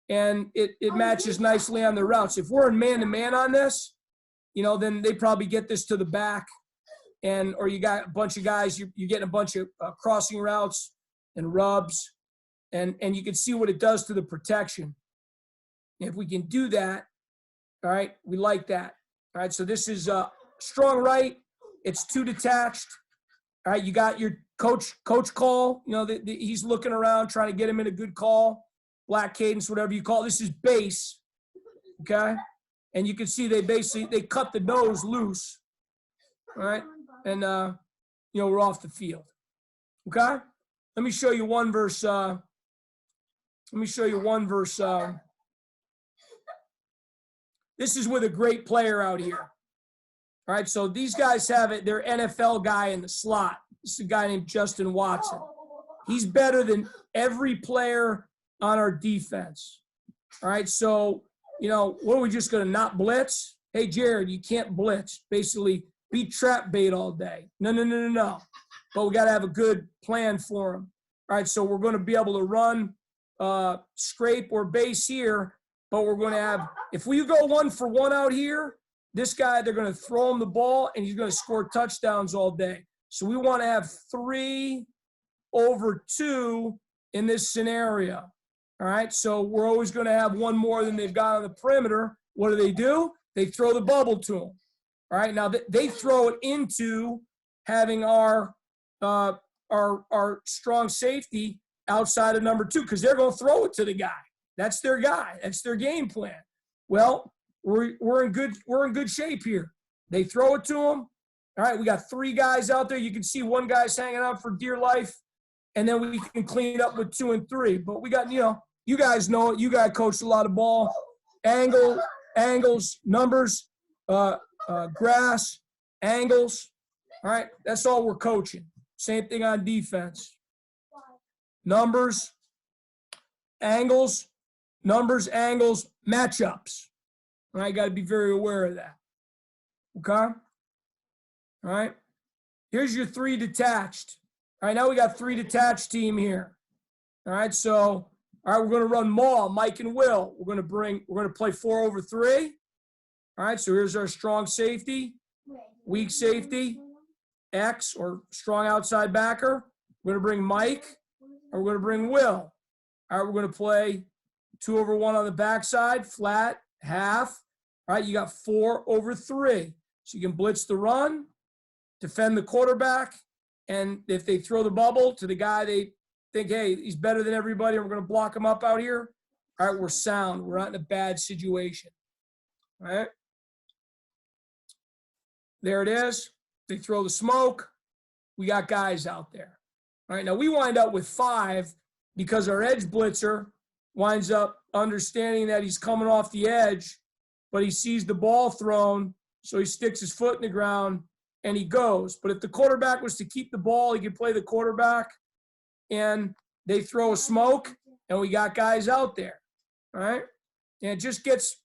and it matches nicely on the routes. If we're in man-to-man on this, then they probably get this to the back, or you got a bunch of guys, you're getting a bunch of crossing routes and rubs, and you can see what it does to the protection. If we can do that, all right, we like that. All right, so this is strong right. It's 2 detached. All right, you got your coach call. He's looking around, trying to get him in a good call, black cadence, whatever you call it. This is base, okay? And you can see they cut the nose loose, all right? And, we're off the field, okay? Let me show you one verse. This is with a great player out here. All right, so these guys have it. Their NFL guy in the slot. This is a guy named Justin Watson. He's better than every player on our defense. All right, so, what are we just going to not blitz? Hey, Jared, you can't blitz. Basically, be trap bait all day. No. But we got to have a good plan for him. All right, so we're going to be able to run scrape or base here, but we're going to have, if we go 1 for 1 out here, this guy, they're going to throw him the ball, and he's going to score touchdowns all day. So we want to have 3 over 2 in this scenario. All right, so we're always going to have 1 more than they've got on the perimeter. What do? They throw the bubble to him. All right, now they throw it into having our strong safety outside of number 2, because they're going to throw it to the guy. That's their guy. That's their game plan. Well, we're in good shape here. They throw it to him. All right, we got 3 guys out there. You can see 1 guy's hanging out for dear life, and then we can clean it up with 2 and 3. But we got, you guys know it. You guys coached a lot of ball. Angles, numbers, grass, angles. All right, that's all we're coaching. Same thing on defense. Numbers, angles, matchups. All right, got to be very aware of that. Okay? All right. Here's your 3 detached. All right, now we got 3 detached team here. All right, so, all right, we're going to run Maul, Mike, and Will. We're going to play 4 over 3. All right, so here's our strong safety, weak safety, X, or strong outside backer. We're going to bring Mike, and we're going to bring Will. All right, we're going to play 2 over 1 on the backside, flat, half. All right, you got 4 over 3. So you can blitz the run, defend the quarterback, and if they throw the bubble to the guy they think, hey, he's better than everybody, and we're going to block him up out here, all right, we're sound. We're not in a bad situation. All right. There it is. They throw the smoke. We got guys out there. All right, now we wind up with 5 because our edge blitzer winds up understanding that he's coming off the edge, but he sees the ball thrown, so he sticks his foot in the ground and he goes. But if the quarterback was to keep the ball, he could play the quarterback, and they throw a smoke, and we got guys out there. All right, and it just gets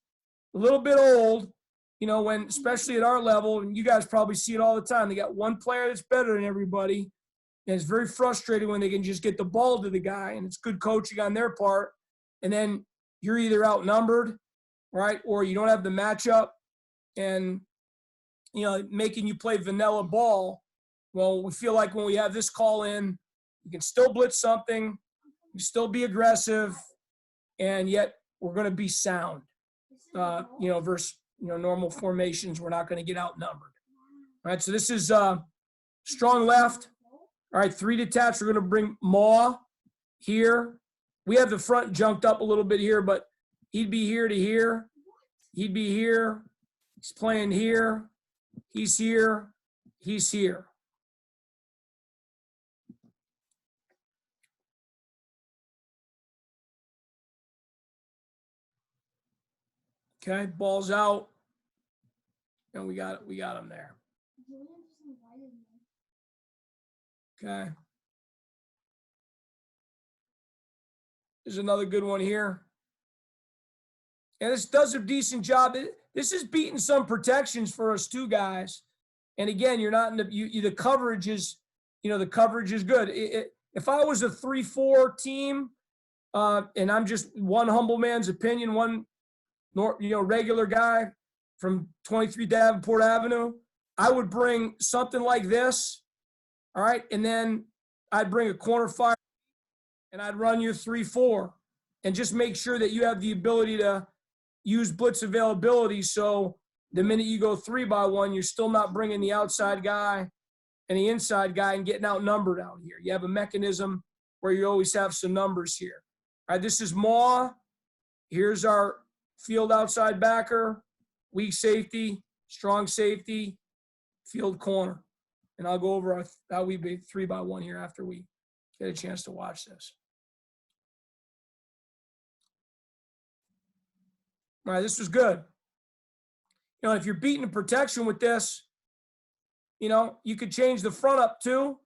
a little bit old, when, especially at our level, and you guys probably see it all the time. They got 1 player that's better than everybody, and it's very frustrating when they can just get the ball to the guy, and it's good coaching on their part, and then you're either outnumbered, right, or you don't have the matchup, and, making you play vanilla ball. Well, we feel like when we have this call in, you can still blitz something, you still be aggressive, and yet we're going to be sound, versus, normal formations. We're not going to get outnumbered. All right, so this is strong left. All right, 3 detached. We're going to bring Maw here. We have the front junked up a little bit here, but he'd be here to here. He'd be here. He's playing here. He's here. He's here. Okay, ball's out. And we got him there. Okay. There's another good one here. And this does a decent job. This is beating some protections for us too, guys. And again, you're not in the coverage is, the coverage is good. if I was a 3-4 team, and I'm just one humble man's opinion, one regular guy from 23 Davenport Avenue, I would bring something like this, all right, and then I'd bring a corner fire, and I'd run you 3-4, and just make sure that you have the ability to use blitz availability. So the minute you go 3-by-1, you're still not bringing the outside guy and the inside guy and getting outnumbered out here. You have a mechanism where you always have some numbers here. All right, this is Maw. Here's our field outside backer, weak safety, strong safety, field corner. And I'll go over how we be 3-by-1 here after we get a chance to watch this. All right, this was good. If you're beating the protection with this, you could change the front up too.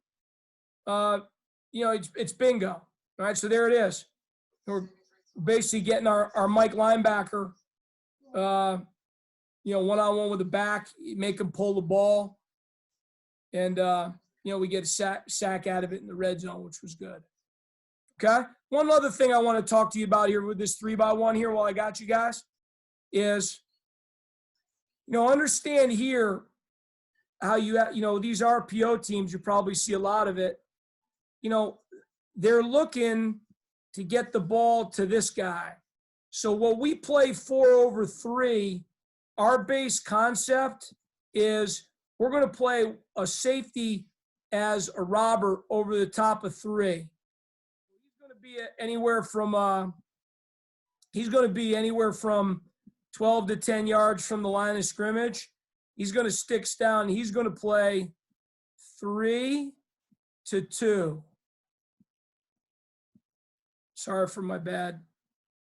It's bingo. All right, so there it is. We're basically getting our Mike linebacker, one-on-one with the back, make him pull the ball. And, we get a sack out of it in the red zone, which was good. Okay? One other thing I want to talk to you about here with this 3-by-1 here while I got you guys is, understand here how these RPO teams, you probably see a lot of it. They're looking to get the ball to this guy. So when we play 4-over-3, our base concept is we're going to play a safety as a robber over the top of 3. He's going to be anywhere from 12 to 10 yards from the line of scrimmage. He's going to stick down. He's going to play 3-2. Sorry for my bad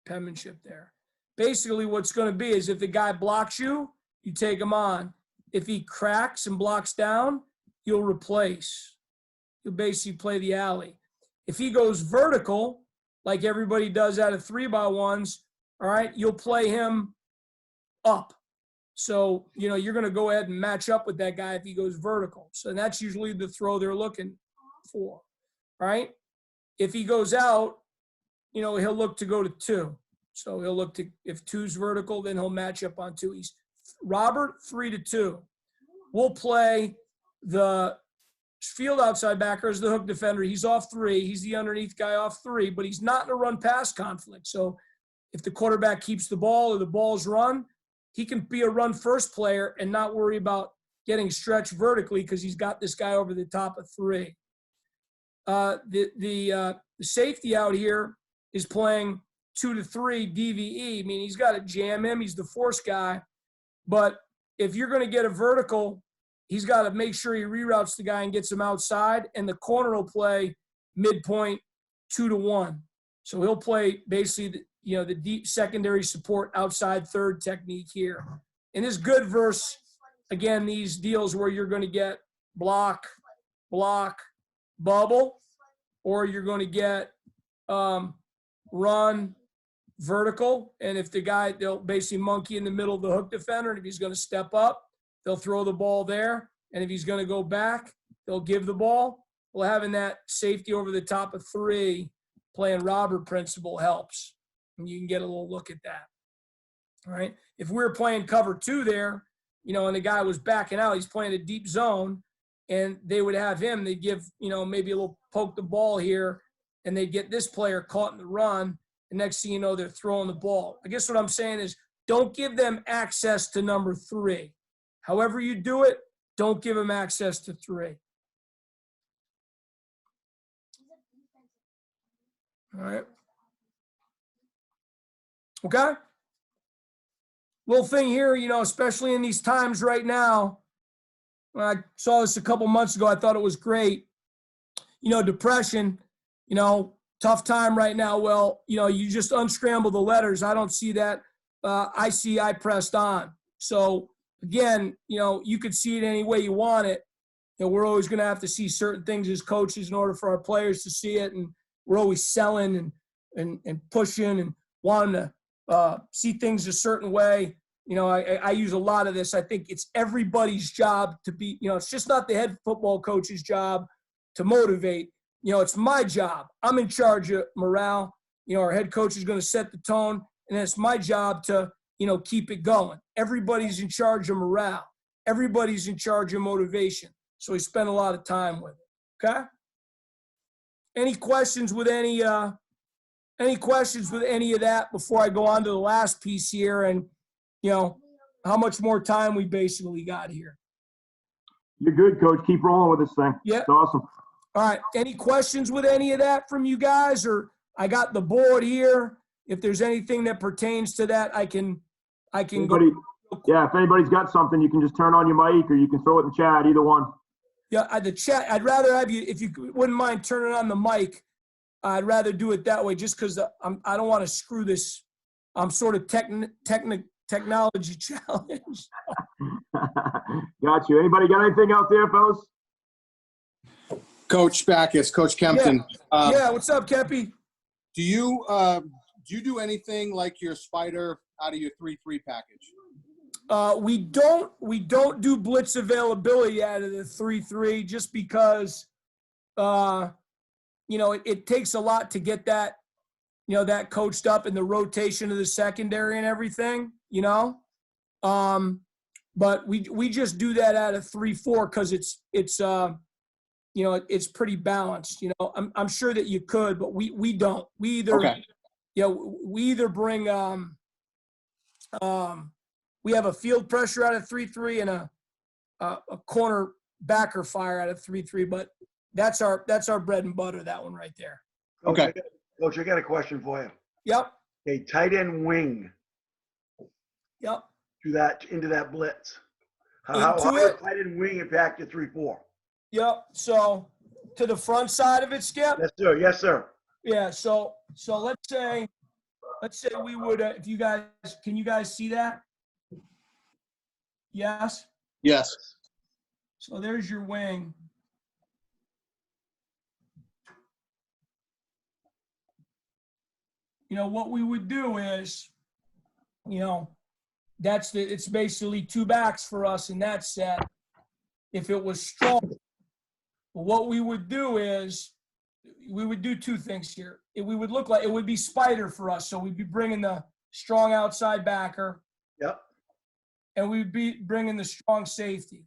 penmanship there. Basically, what's going to be is if the guy blocks you, you take him on. If he cracks and blocks down, you'll replace. You'll basically play the alley. If he goes vertical, like everybody does out of 3-by-1s, all right, you'll play him up. So, you're going to go ahead and match up with that guy if he goes vertical. So that's usually the throw they're looking for, right? If he goes out, he'll look to go to 2. So he'll look to, if 2's vertical, then he'll match up on 2. He's Robert, 3-2. We'll play the field outside backer as the hook defender. He's off 3. He's the underneath guy off 3, but he's not in a run-pass conflict. So if the quarterback keeps the ball or the ball's run, he can be a run-first player and not worry about getting stretched vertically because he's got this guy over the top of 3. The safety out here is playing 2-3 DVE. I mean, he's got to jam him. He's the force guy. But if you're going to get a vertical, he's got to make sure he reroutes the guy and gets him outside, and the corner will play midpoint 2-1. So he'll play basically the deep secondary support outside third technique here. And it's good versus, again, these deals where you're going to get block, bubble, or you're going to get run, vertical. And if the guy, they'll basically monkey in the middle of the hook defender. And if he's going to step up, they'll throw the ball there. And if he's going to go back, they'll give the ball. Well, having that safety over the top of 3, playing robber principle helps. And you can get a little look at that. All right. If we were playing cover 2 there, and the guy was backing out, he's playing a deep zone, and they would have him, they'd give, maybe a little poke the ball here, and they'd get this player caught in the run. The next thing you know, they're throwing the ball. I guess what I'm saying is don't give them access to number 3. However you do it, don't give them access to 3. All right. Okay. Little thing here, especially in these times right now. When I saw this a couple months ago, I thought it was great. Depression, tough time right now. Well, you just unscramble the letters. I don't see that. I pressed on. So again, you could see it any way you want it. We're always going to have to see certain things as coaches in order for our players to see it. And we're always selling and pushing and wanting to see things a certain way. I use a lot of this. I think it's everybody's job to be, it's just not the head football coach's job to motivate. it's my job. I'm in charge of morale. Our head coach is going to set the tone, and it's my job to, keep it going. Everybody's in charge of morale. Everybody's in charge of motivation. So we spend a lot of time with it. Okay? Any questions with any of that before I go on to the last piece here and, how much more time we basically got here? You're good, Coach. Keep rolling with this thing. Yeah. It's awesome. All right. Any questions with any of that from you guys? Or I got the board here. If there's anything that pertains to that, I can Anybody, go. Yeah, if anybody's got something, you can just turn on your mic or you can throw it in the chat, either one. Yeah, the chat, I'd rather have you, if you wouldn't mind turning on the mic, I'd rather do it that way just because I don't want to screw this. I'm sort of technology challenged. Got you. Anybody got anything out there, fellas? Coach Backus, Coach Kempton. Yeah, what's up, Kepi? Do you do anything like your spider out of your 3-3 package? We don't do blitz availability out of the 3-3 just because it takes a lot to get that that coached up in the rotation of the secondary and everything, but we just do that out of 3-4 because it's pretty balanced. I'm sure that you could, but we don't. We either Okay. we either bring we have a field pressure out of 3-3 and a corner backer fire out of 3-3, but that's our bread and butter, that one right there. Okay. Coach, I got a question for you. Yep. A tight end wing Yep. into that blitz. Into How it? does tight end wing impact the 3-4? Yep. So to the front side of it, Skip? Yes, sir. Yes, sir. Yeah. So let's say we would, can you guys see that? Yes. Yes. So there's your wing. What we would do is, it's basically two backs for us in that set. If it was strong, what we would do is we would do two things here. It would be spider for us. So we'd be bringing the strong outside backer. Yep. And we'd be bringing the strong safety.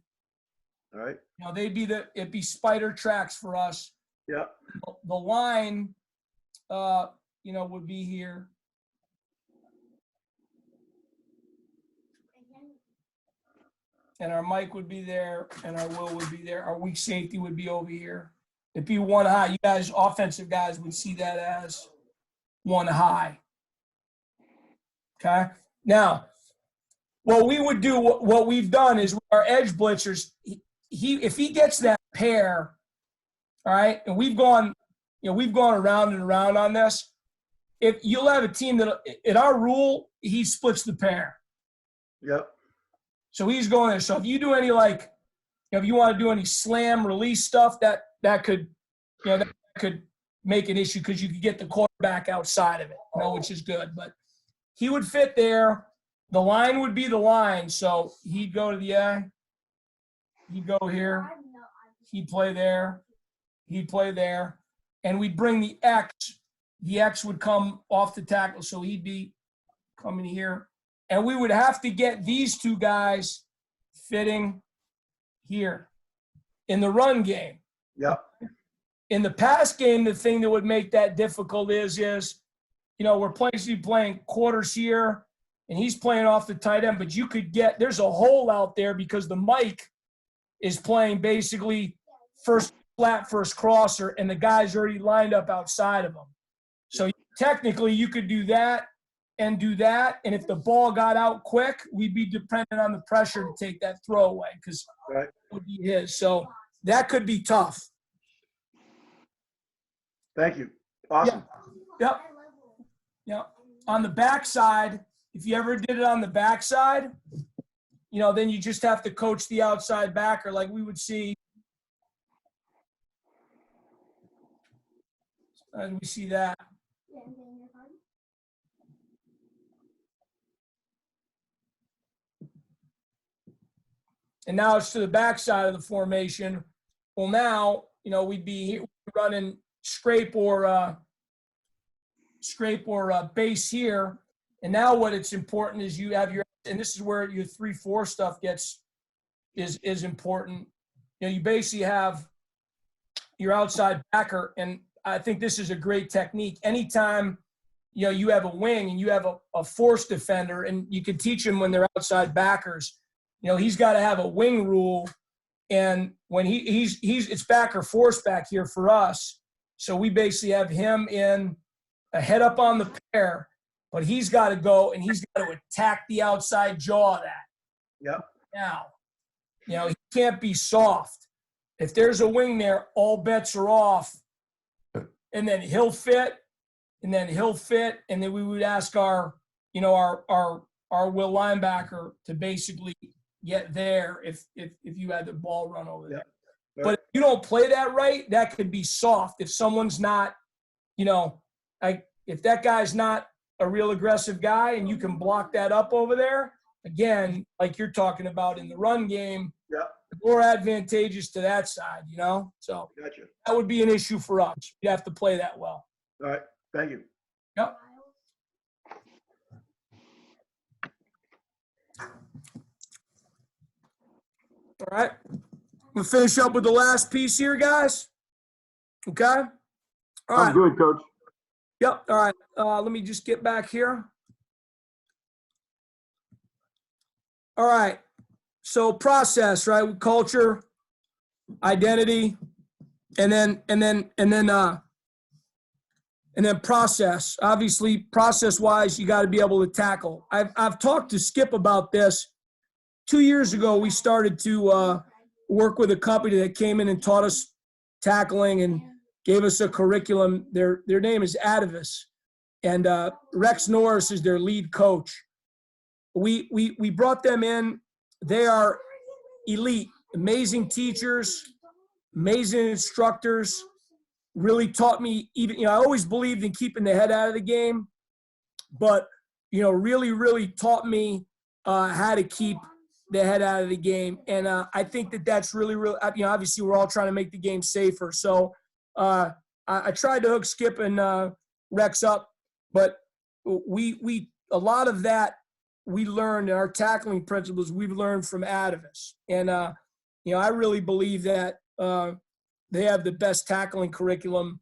All right. It'd be spider tracks for us. Yep. The line, would be here. And our Mike would be there, and our Will would be there. Our weak safety would be over here. It'd be one high. You guys, offensive guys, would see that as one high. Okay? Now, what we would do, what we've done is our edge blitzers, if he gets that pair, all right, and we've gone around and around on this. If you'll have a team that, in our rule, he splits the pair. Yep. So he's going there. So if you do any if you want to do any slam release stuff, that could make an issue because you could get the quarterback outside of it, which is good. But he would fit there. The line would be the line. So he'd go to the A. He'd go here. He'd play there. He'd play there. And we'd bring the X. The X would come off the tackle. So he'd be coming here. And we would have to get these two guys fitting here in the run game. Yep. In the pass game, the thing that would make that difficult is we're playing quarters here, and he's playing off the tight end, but there's a hole out there because the Mike is playing basically first flat, first crosser, and the guy's already lined up outside of him. So technically you could do that and do that, and if the ball got out quick, we'd be dependent on the pressure to take that throw away because it would be his. So that could be tough. Thank you. Awesome. Yep. On the backside, if you ever did it on the backside, then you just have to coach the outside backer like we would see. And we see that. And now it's to the backside of the formation. Well, now, we'd be running scrape or base here. And now what it's important is you have your, and this is where your 3-4 stuff is important. You know, you basically have your outside backer, and I think this is a great technique. Anytime, you know, you have a wing and you have a force defender, and you can teach them when they're outside backers, you know, he's got to have a wing rule. And when he's it's backer force back here for us. So we basically have him in a head up on the pair, but he's got to go and he's got to attack the outside jaw of that. Yep. Now, you know, he can't be soft. If there's a wing there, all bets are off. And then he'll fit, and then we would ask our will linebacker to basically get there if you had the ball run over there. Yep. But if you don't play that right, that could be soft. If someone's not, you know, if that guy's not a real aggressive guy and you can block that up over there, again, like you're talking about in the run game, Yep. more advantageous to that side, you know? So Gotcha. that would be an issue for us. You have to play that well. All right. Thank you. Yep. All right. We'll finish up with the last piece here, guys. Okay? All I'm right. good, Coach. Yep. All right. Let me just get back here. All right. So process, right? Culture, identity, and then process. Obviously, process-wise, you got to be able to tackle. I've talked to Skip about this. 2 years ago, we started to work with a company that came in and taught us tackling and gave us a curriculum. Their name is Atavis, and Rex Norris is their lead coach. We brought them in. They are elite, amazing teachers, amazing instructors. Really taught me, even, you know, I always believed in keeping the head out of the game, but, you know, really taught me how to keep the head out of the game. And I think that's really, you know, obviously we're all trying to make the game safer. So I tried to hook Skip and Rex up, but we a lot of that we learned in our tackling principles we've learned from Atavis. And, you know, I really believe that they have the best tackling curriculum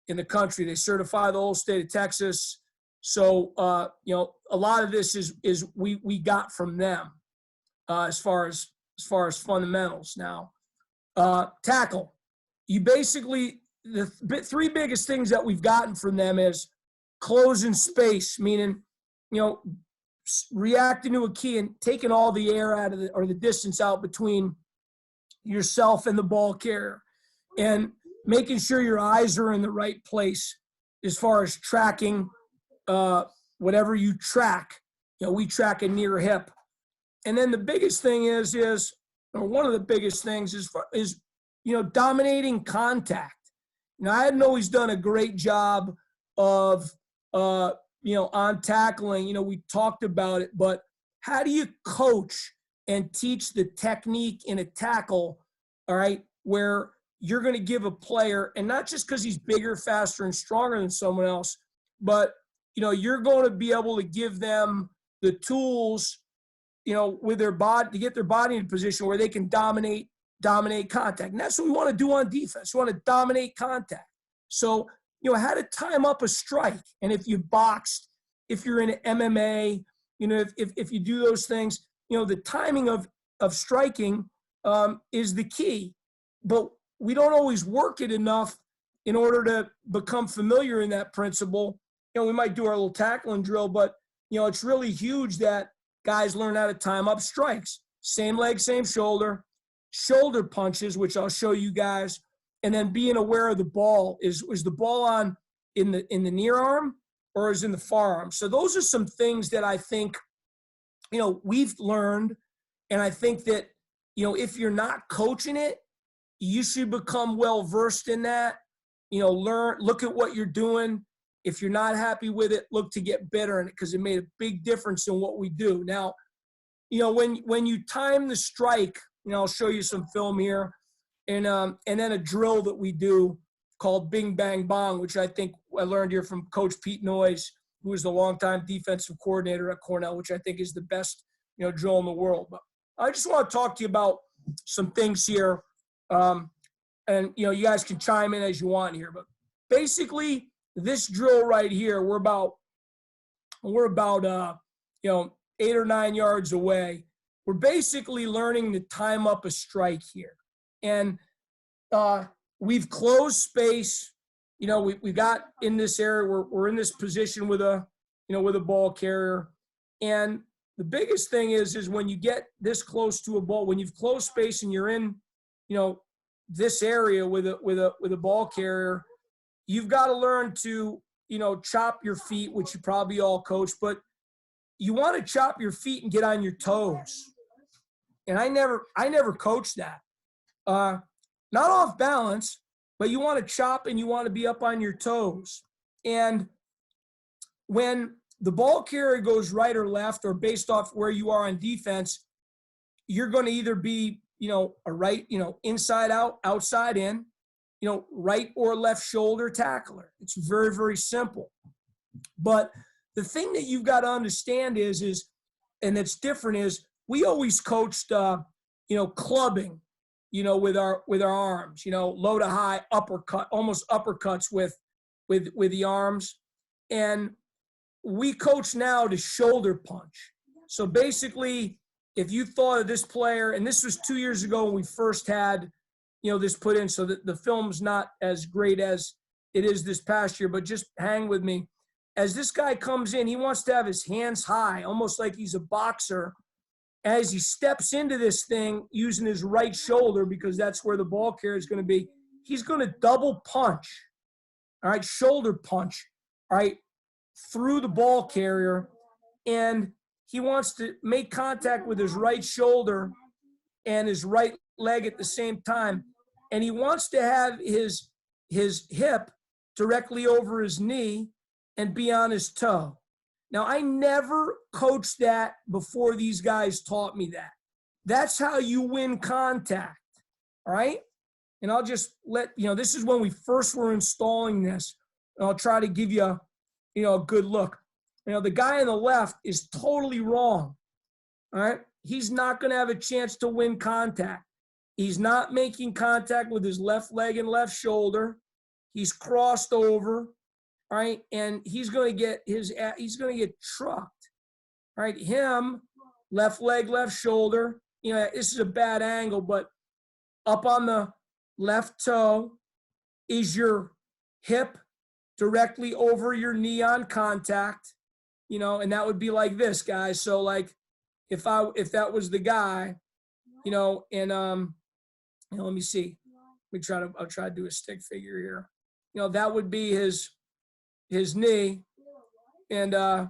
in the country. They certify the whole state of Texas. So, you know, a lot of this is we got from them as far as fundamentals. Now, tackle. You basically, the three biggest things that we've gotten from them is closing space, meaning, you know, reacting to a key and taking all the air out of the distance out between yourself and the ball carrier, and making sure your eyes are in the right place as far as tracking whatever you track. You know, we track a near hip. And then the biggest thing or one of the biggest things is, you know, dominating contact. You know, I hadn't always done a great job of, you know, on tackling. You know, we talked about it, but how do you coach and teach the technique in a tackle, all right, where you're going to give a player, and not just because he's bigger, faster, and stronger than someone else, but, you know, you're going to be able to give them the tools, you know, with their body, to get their body in a position where they can dominate contact. And that's what we want to do on defense. We want to dominate contact. So, you know, how to time up a strike. And if you boxed, if you're in MMA, you know, if you do those things, you know, the timing of striking is the key. But we don't always work it enough in order to become familiar in that principle. You know, we might do our little tackling drill, but, you know, it's really huge that guys learn how to time up strikes. Same leg, same shoulder punches, which I'll show you guys. And then being aware of the ball. Is the ball on in the near arm or is in the far arm? So those are some things that I think, you know, we've learned. And I think that, you know, if you're not coaching it, you should become well-versed in that. You know, look at what you're doing. If you're not happy with it, look to get better in it, because it made a big difference in what we do. Now, you know, when you time the strike, you know, I'll show you some film here, and then a drill that we do called Bing Bang Bong, which I think I learned here from Coach Pete Noyes, who was the longtime defensive coordinator at Cornell, which I think is the best, drill in the world. But I just want to talk to you about some things here. And, you guys can chime in as you want here. But basically, this drill right here, we're about 8 or 9 yards away. We're basically learning to time up a strike here. And we've closed space. We got in this area. We're in this position with a ball carrier. And the biggest thing is when you get this close to a ball, when you've closed space and you're in, this area with a ball carrier, you've got to learn to, chop your feet, which you probably all coach, but you want to chop your feet and get on your toes. And I never coached that. Not off balance, but you want to chop and you want to be up on your toes. And when the ball carrier goes right or left, or based off where you are on defense, you're going to either be, a right, inside out, outside in, right or left shoulder tackler. It's very, very simple. But the thing that you've got to understand is, and it's different, is we always coached, clubbing, with our arms, low to high uppercut, almost uppercuts with the arms. And we coach now to shoulder punch. So basically, if you thought of this player, and this was 2 years ago when we first had, this put in, so that the film's not as great as it is this past year, but just hang with me. As this guy comes in, he wants to have his hands high, almost like he's a boxer. As he steps into this thing using his right shoulder, because that's where the ball carrier is going to be, he's going to double punch, all right, shoulder punch, all right, through the ball carrier. And he wants to make contact with his right shoulder and his right leg at the same time. And he wants to have his hip directly over his knee and be on his toe. Now, I never coached that before these guys taught me that. That's how you win contact, all right? And I'll just this is when we first were installing this. And I'll try to give you a good look. The guy on the left is totally wrong, all right? He's not going to have a chance to win contact. He's not making contact with his left leg and left shoulder. He's crossed over, all right? And he's going to get trucked, all right? Him, left leg, left shoulder. This is a bad angle, but up on the left toe is your hip directly over your knee on contact, and that would be like this, guys. So like if that was the guy, and let me see. I'll try to do a stick figure here. That would be his knee. And let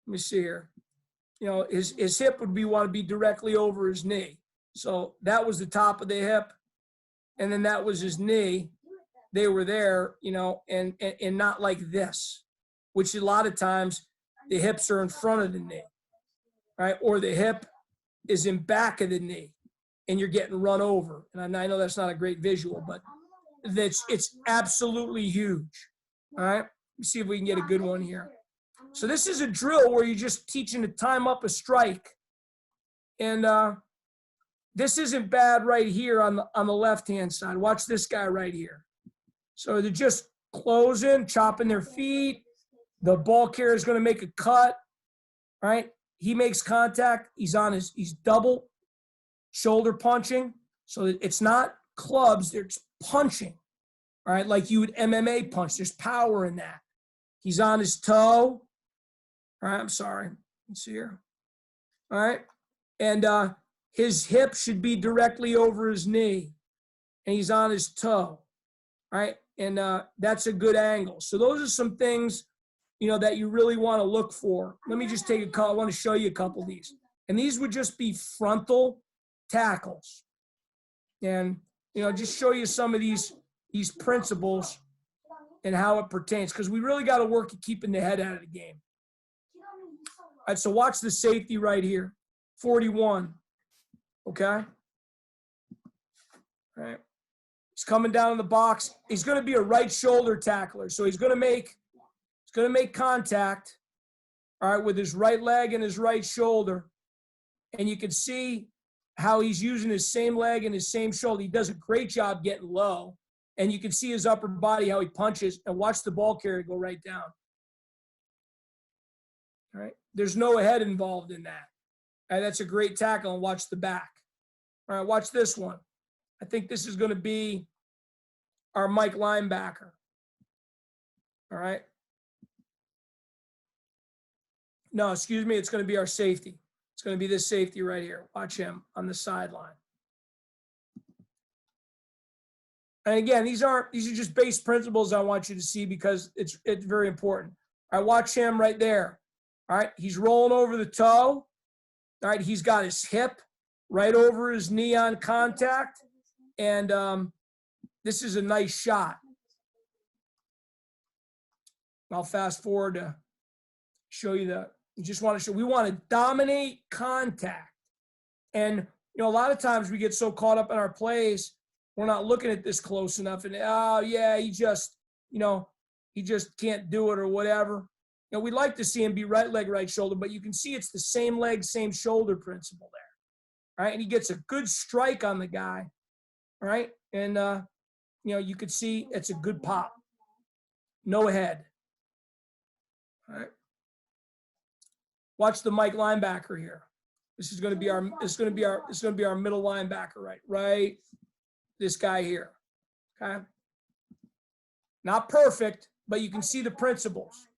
me see here. His hip would want to be directly over his knee. So that was the top of the hip. And then that was his knee. They were there, and not like this, which a lot of times the hips are in front of the knee, right? Or the hip is in back of the knee and you're getting run over. And I know that's not a great visual, but it's absolutely huge, all right? Let's see if we can get a good one here. So this is a drill where you're just teaching to time up a strike. And this isn't bad right here on the left-hand side. Watch this guy right here. So they're just closing, chopping their feet. The ball carrier is going to make a cut, right? He makes contact. He's double shoulder punching. So it's not clubs, they're punching, all right? Like you would MMA punch. There's power in that. He's on his toe. All right, I'm sorry. Let's see here. All right. And his hip should be directly over his knee. And he's on his toe. All right. And that's a good angle. So those are some things, that you really want to look for. Let me just take a call. I want to show you a couple of these. And these would just be frontal tackles. And, just show you some of these principles and how it pertains. Because we really got to work at keeping the head out of the game. All right, so watch the safety right here. 41. Okay? All right. He's coming down in the box. He's going to be a right shoulder tackler. So he's going to make contact, all right, with his right leg and his right shoulder. And you can see how he's using his same leg and his same shoulder. He does a great job getting low. And you can see his upper body, how he punches, and watch the ball carrier go right down. All right. There's no head involved in that. All right, that's a great tackle, and watch the back. All right, watch this one. I think this is going to be our Mike linebacker. All right. No, excuse me. It's going to be our safety. It's going to be this safety right here. Watch him on the sideline. And again, these are just base principles I want you to see because it's very important. All right, watch him right there. All right, he's rolling over the toe. All right, he's got his hip right over his knee on contact. And this is a nice shot. I'll fast forward to show you we want to dominate contact. And, a lot of times we get so caught up in our plays, we're not looking at this close enough. And, oh, yeah, he just can't do it or whatever. We'd like to see him be right leg, right shoulder, but you can see it's the same leg, same shoulder principle there. All right, and he gets a good strike on the guy. All right, and, you could see it's a good pop. No head. All right. Watch the Mike linebacker here. This is going to be our middle linebacker, right? This guy here. Okay. Not perfect, but you can see the principles.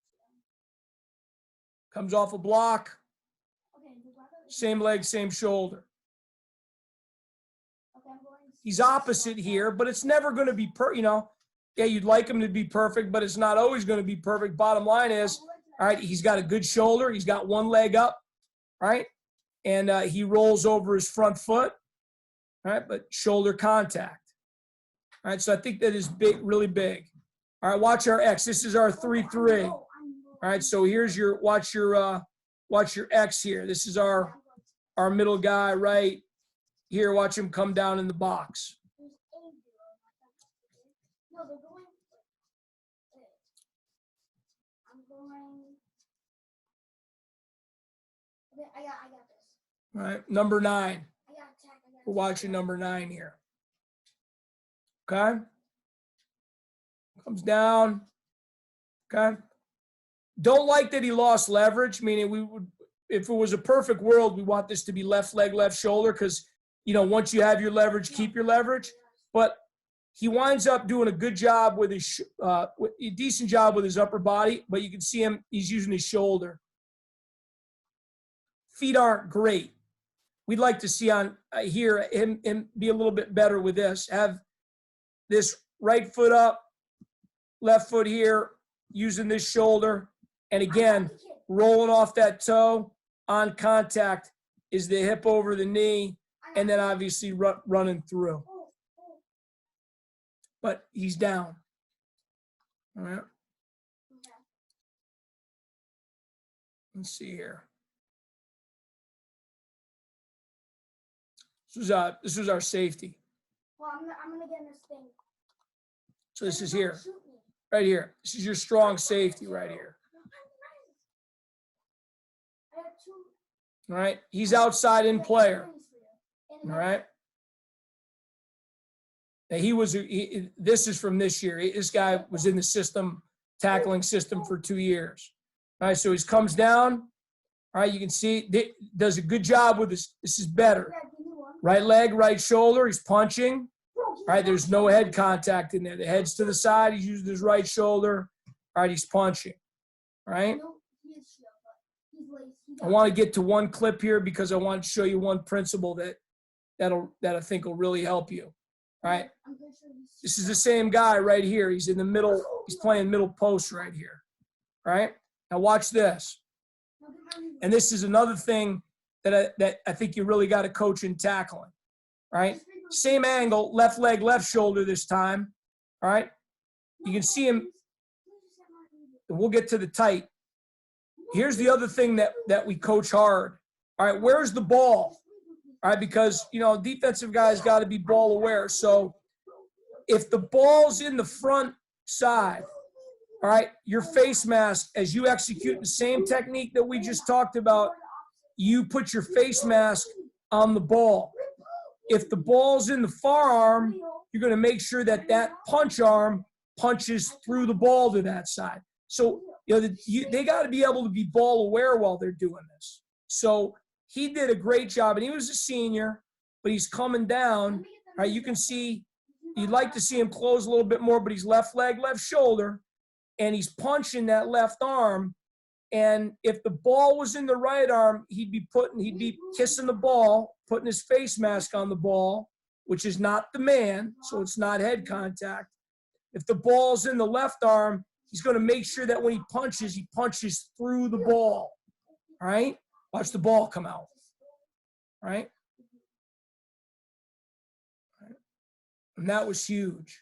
Comes off a block. Same leg, same shoulder. He's opposite here, but it's never going to be you'd like him to be perfect, but it's not always going to be perfect. Bottom line is, all right, he's got a good shoulder. He's got one leg up, all right? And he rolls over his front foot, all right, but shoulder contact. All right, so I think that is big, really big. All right, watch our X. This is our 3-3. All right, so here's watch your X here. This is our middle guy right here. Watch him come down in the box. I got this. All right, number 9. We're watching number 9 here. Okay. Comes down. Okay. Don't like that he lost leverage, meaning if it was a perfect world, we want this to be left leg, left shoulder because, once you have your leverage, keep your leverage. But he winds up doing a good job with his, a decent job with his upper body, but you can see him, he's using his shoulder. Feet aren't great. We'd like to see on here him be a little bit better with this. Have this right foot up, left foot here, using this shoulder. And again, rolling off that toe on contact is the hip over the knee, and then obviously running through. But he's down. All right. Let's see here. This was our safety. Well, I'm gonna get in this thing. So this is here, right here. This is your strong safety right here. All right. He's outside in player. All right. Now this is from this year. This guy was in the system, tackling system for 2 years. All right. So he comes down. All right. You can see does a good job with this. This is better. Right leg, right shoulder. He's punching. All right. There's no head contact in there. The head's to the side. He's using his right shoulder. All right. He's punching. All right. I want to get to one clip here because I want to show you one principle that I think will really help you. All right. This is the same guy right here. He's in the middle. He's playing middle post right here. All right. Now watch this. And this is another thing that I think you really got to coach in tackling. All right. Same angle, left leg, left shoulder this time. All right. You can see him. We'll get to the tight. Here's the other thing that we coach hard. All right. Where's the ball? All right. Because, defensive guys got to be ball aware. So if the ball's in the front side, all right, your face mask, as you execute the same technique that we just talked about, you put your face mask on the ball. If the ball's in the forearm, you're going to make sure that that punch arm punches through the ball to that side. So, they got to be able to be ball aware while they're doing this. So he did a great job, and he was a senior, but he's coming down. All right, you can see, you'd like to see him close a little bit more, but he's left leg, left shoulder, and he's punching that left arm. And if the ball was in the right arm, he'd be kissing the ball, putting his face mask on the ball, which is not the man, so it's not head contact. If the ball's in the left arm, he's going to make sure that when he punches through the ball. All right? Watch the ball come out. All right? And that was huge.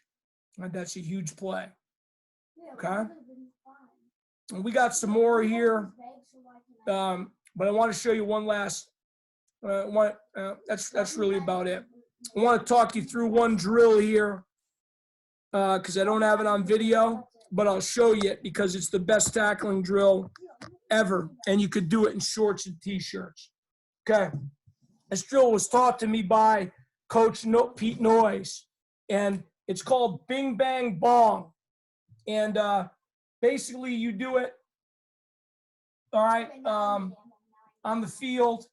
And that's a huge play. Okay? And we got some more here. But I want to show you one last that's really about it. I want to talk you through one drill here because I don't have it on video, but I'll show you it because it's the best tackling drill ever, and you could do it in shorts and T-shirts. Okay. This drill was taught to me by Coach Pete Noyes, and it's called Bing Bang Bong. And basically you do it, all right, on the field,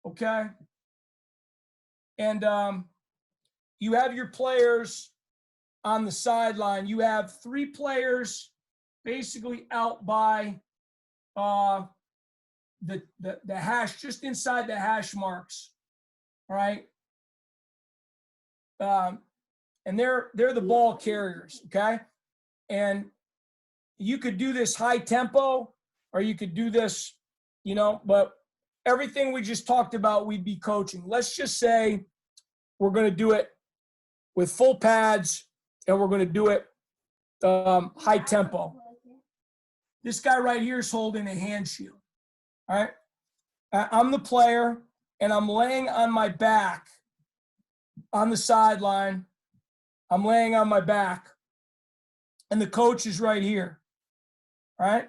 okay? And you have your players on the sideline. You have 3 players basically out by the hash, just inside the hash marks, all right? And they're the ball carriers, okay? And you could do this high tempo, or you could do this, but everything we just talked about, we'd be coaching. Let's just say we're going to do it with full pads, and we're going to do it high tempo. This guy right here is holding a hand shield, all right? I'm the player, and I'm laying on my back on the sideline. I'm laying on my back, and the coach is right here, all right?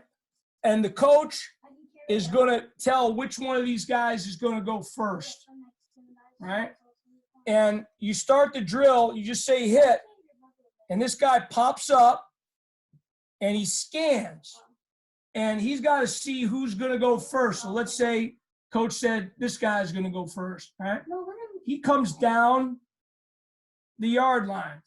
And the coach is going to tell which one of these guys is going to go first, all right? And you start the drill, you just say hit, and this guy pops up, and he scans, and he's got to see who's going to go first. So let's say coach said this guy's going to go first, all right? He comes down the yard line.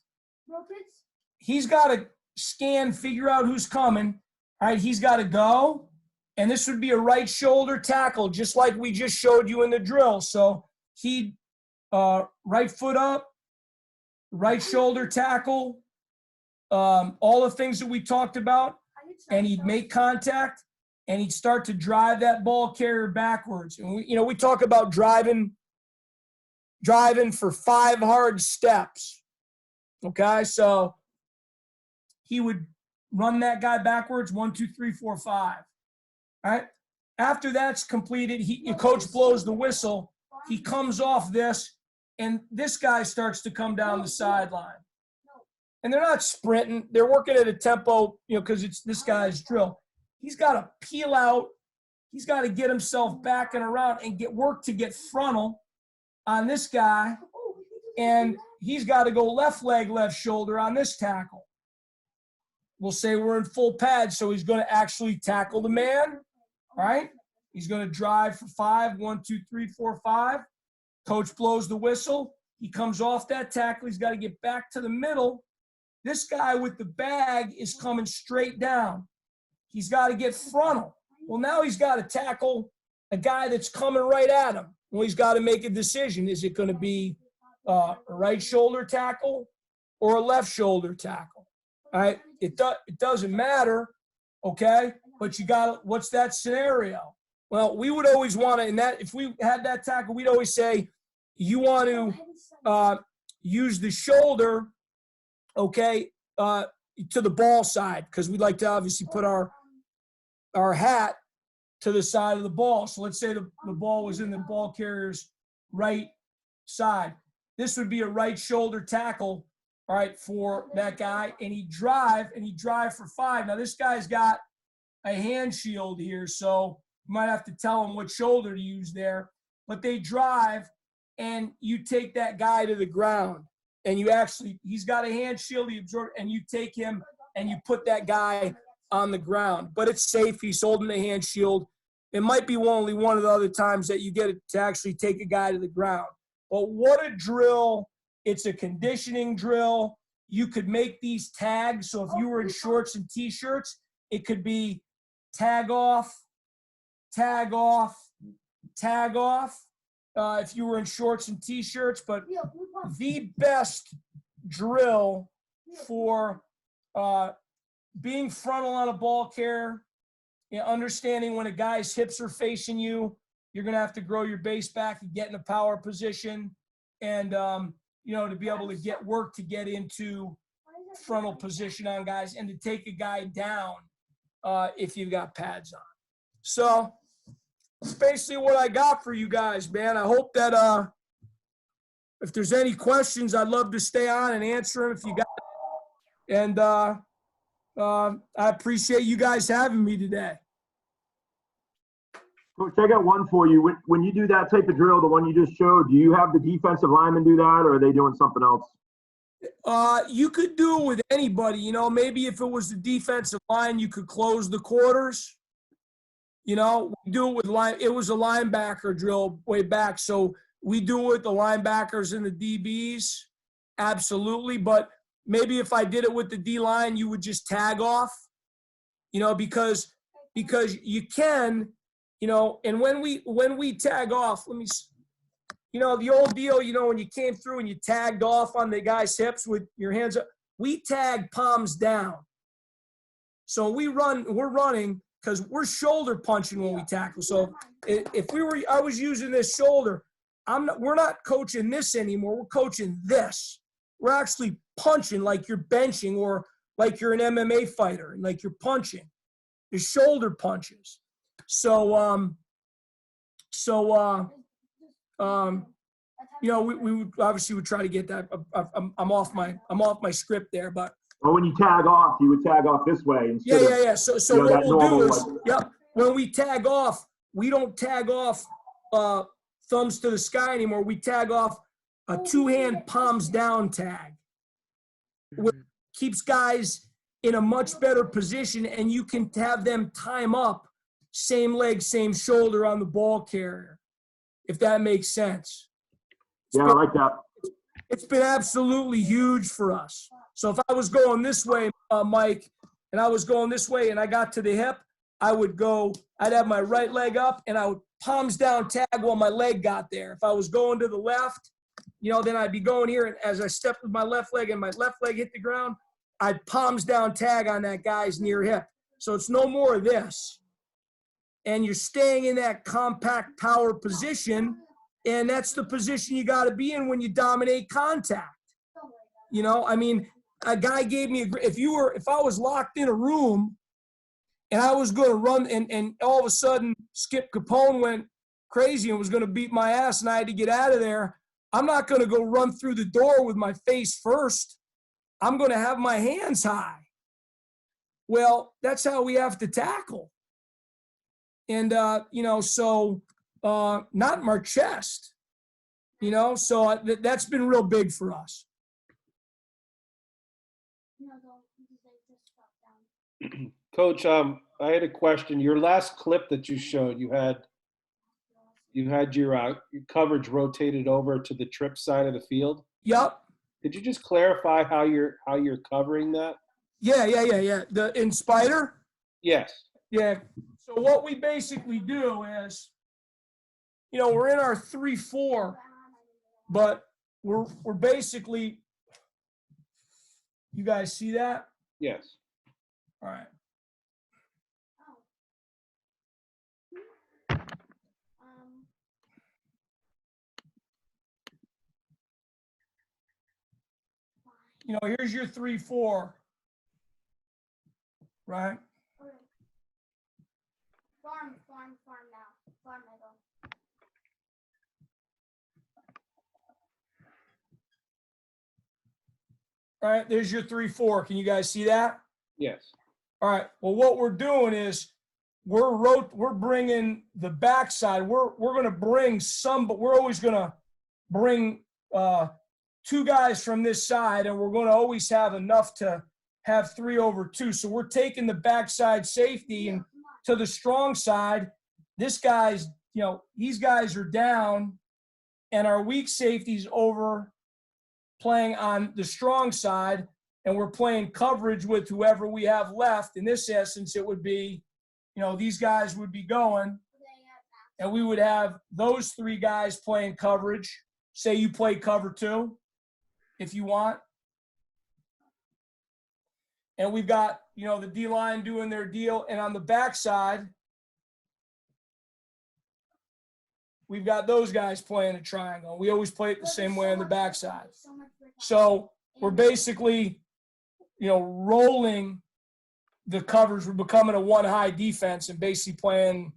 He's got to scan, figure out who's coming. All right, he's got to go. And this would be a right shoulder tackle, just like we just showed you in the drill. So he'd right foot up, right shoulder tackle, all the things that we talked about. And he'd make contact, and he'd start to drive that ball carrier backwards. And we talk about driving for 5 hard steps. Okay, so he would run that guy backwards, 1, 2, 3, 4, 5. All right. After that's completed, the coach blows the whistle. He comes off this, and this guy starts to come down the sideline. And they're not sprinting; they're working at a tempo, because it's this guy's drill. He's got to peel out. He's got to get himself back and around and get frontal on this guy, and he's got to go left leg, left shoulder on this tackle. We'll say we're in full pad, so he's going to actually tackle the man, all right? He's going to drive for 5, 1, 2, 3, 4, 5. Coach blows the whistle. He comes off that tackle. He's got to get back to the middle. This guy with the bag is coming straight down. He's got to get frontal. Well, now he's got to tackle a guy that's coming right at him. Well, he's got to make a decision. Is it going to be a right shoulder tackle or a left shoulder tackle? All right, it doesn't matter, okay? But you got, what's that scenario? Well, we would always want to, in that, if we had that tackle, we'd always say you want to use the shoulder, okay, to the ball side, because we'd like to obviously put our hat to the side of the ball. So let's say the ball was in the ball carrier's right side. This would be a right shoulder tackle all right, for that guy, and he drive for 5. Now this guy's got a hand shield here, so you might have to tell him what shoulder to use there. But they drive, and you take that guy to the ground, and he's got a hand shield, he absorbs, and you take him and you put that guy on the ground. But it's safe. He's holding the hand shield. It might be only one of the other times that you get to actually take a guy to the ground. But what a drill. It's a conditioning drill. You could make these tags. So if you were in shorts and T-shirts, it could be tag off, tag off, tag off. If you were in shorts and T-shirts. But the best drill for being frontal on a ball carrier, understanding when a guy's hips are facing you, you're going to have to grow your base back and get in a power position, and to be able to get work to get into frontal position on guys and to take a guy down if you've got pads on. So that's basically what I got for you guys, man. I hope that if there's any questions, I'd love to stay on and answer them if you got it. And I appreciate you guys having me today. Coach, I got one for you. When you do that type of drill, the one you just showed, do you have the defensive linemen do that, or are they doing something else? You could do it with anybody. Maybe if it was the defensive line, you could close the quarters. We do it with it was a linebacker drill way back, so we do it with the linebackers and the DBs, absolutely. But maybe if I did it with the D-line, you would just tag off, because you can, and when we tag off, let me, the old deal, when you came through and you tagged off on the guy's hips with your hands up, we tag palms down. So we're running because we're shoulder punching when we tackle. So if I was using this shoulder, we're not coaching this anymore. We're coaching this. We're actually punching like you're benching or like you're an MMA fighter, and like you're punching. The shoulder punches. So we would obviously would try to get that. I'm off my script there, but. Well, when you tag off, you would tag off this way instead of. Yeah. So what we'll do is, when we tag off, we don't tag off thumbs to the sky anymore. We tag off a 2-hand palms down tag, which keeps guys in a much better position, and you can have them time up, same leg, same shoulder on the ball carrier, if that makes sense. I like that. It's been absolutely huge for us. So if I was going this way, Mike, and I was going this way and I got to the hip, I'd have my right leg up and I would palms down tag while my leg got there. If I was going to the left, then I'd be going here, and as I stepped with my left leg and my left leg hit the ground, I'd palms down tag on that guy's near hip. So it's no more of this. And you're staying in that compact power position, and that's the position you got to be in when you dominate contact. A guy gave me if I was locked in a room and I was going to run and all of a sudden Skip Capone went crazy and was going to beat my ass and I had to get out of there, I'm not going to go run through the door with my face first. I'm going to have my hands high. Well, that's how we have to tackle. And, not in our chest, so that's been real big for us. Coach, I had a question. Your last clip that you showed, you had your coverage rotated over to the trip side of the field. Yep. Could you just clarify how you're covering that? Yeah. In Spider? Yes. Yeah. So what we basically do is, we're in our 3-4, but we're basically, you guys see that? Yes. All right. Here's your 3-4, right? Farm now. Farm middle. All right, there's your 3-4. Can you guys see that? Yes. All right. Well, what we're doing is we're bringing the backside. We're going to bring some, but we're always going to bring 2 guys from this side, and we're going to always have enough to have 3/2. So we're taking the backside safety and to the strong side. This guy's, these guys are down, and our weak safety's over playing on the strong side, and we're playing coverage with whoever we have left. In this essence, it would be, these guys would be going, and we would have those 3 guys playing coverage. Say you play cover 2 if you want. And we've got, the D-line doing their deal. And on the backside, we've got those guys playing a triangle. We always play it the same way on the backside. So we're basically, rolling the covers. We're becoming a 1-high defense and basically playing,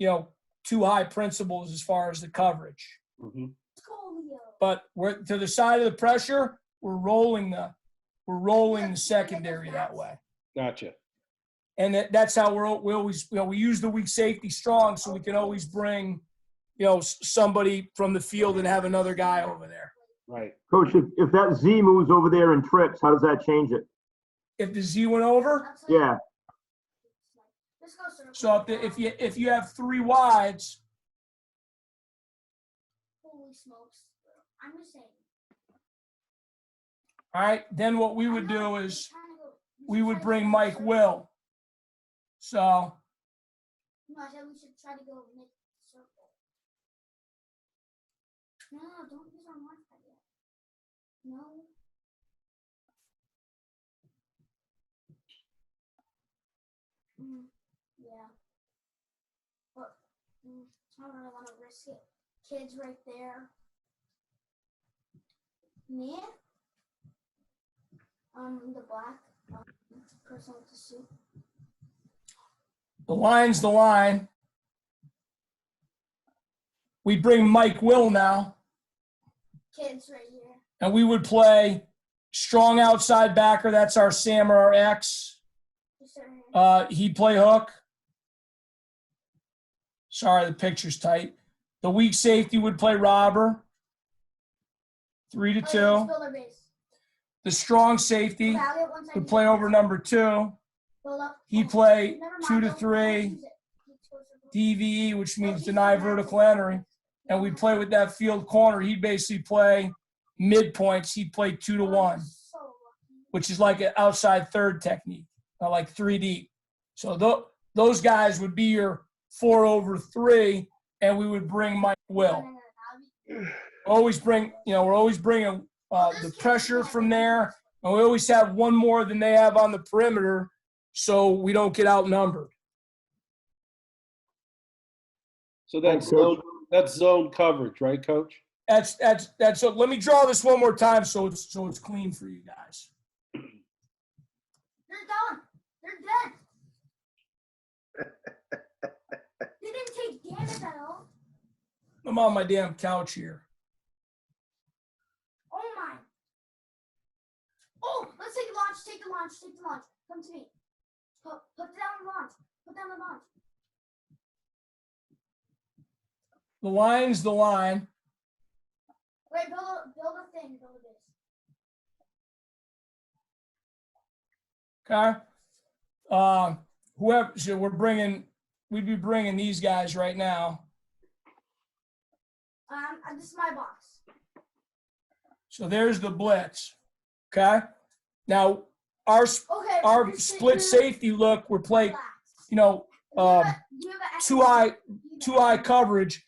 2 high principles as far as the coverage. Mm-hmm. But we're to the side of the pressure. We're rolling the secondary that way. Gotcha. And that's how we always, we use the weak safety strong so we can always bring, somebody from the field and have another guy over there. Right. Coach, if that Z moves over there and trips, how does that change it? If the Z went over, Yeah. so if you have 3 wides, Holy smokes. I'm just saying. all right, then what we would do is we would bring Mike Will. So, No, I said we should try to go mid circle. No, don't use our mark pad yet. No. Yeah. But I don't really want to risk it. Kids right there. Me? The black person with the suit. the line's the line. We bring Mike Will now, Kids right here. and we would play strong outside backer. That's our Sam or our X. Just right here. He'd play hook. Sorry, the picture's tight. The weak safety would play robber. 3-2. Oh, yeah, just build our base. The strong safety Okay, I'll get one side. would play over number 2. Build up. He'd play Never mind, 2 to don't 3 use it. DVE, which means deny vertical entering. And we'd play with that field corner. He'd basically play midpoints. He'd play 2 to 1, which is like an outside third technique, like 3 deep. So those guys would be your 4/3, and we would bring Mike Will. Always bring, we're always bringing the pressure from there, and we always have one more than they have on the perimeter, so we don't get outnumbered. So Thanks, Coach. that's zone coverage, right, Coach? That's so. Let me draw this one more time so it's clean for you guys. They're done. They're dead. They didn't take damage at all. I'm on my damn couch here. Oh my. Oh, let's take a launch. Take the launch. Take the launch. Come to me. Put down the launch. Put down the launch. The line's the line. Wait, build a thing. Build a base. Okay. Whoever, so we'd be bringing these guys right now. This is my box. So there's the blitz. Okay. Now our Okay. split safety look, we're playing, Relax. Do you have a- two eye coverage.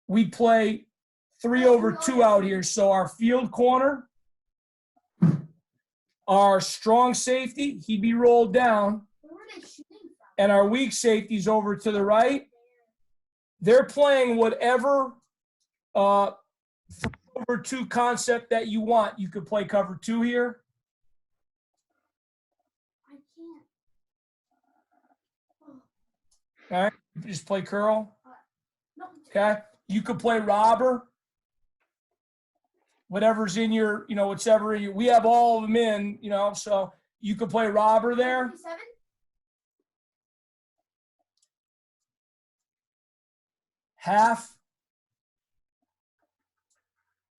We play 3/2 out here. So our field corner, our strong safety, he'd be rolled down, Where were they shooting from? and our weak safety's over to the right. They're playing whatever 3/2 concept that you want. You could play cover 2 here. I can't. Oh, Okay. You can just play curl. no. Okay. You could play robber. whatever's in your, whatever we have all of them in, so you could play robber there. 57? Half.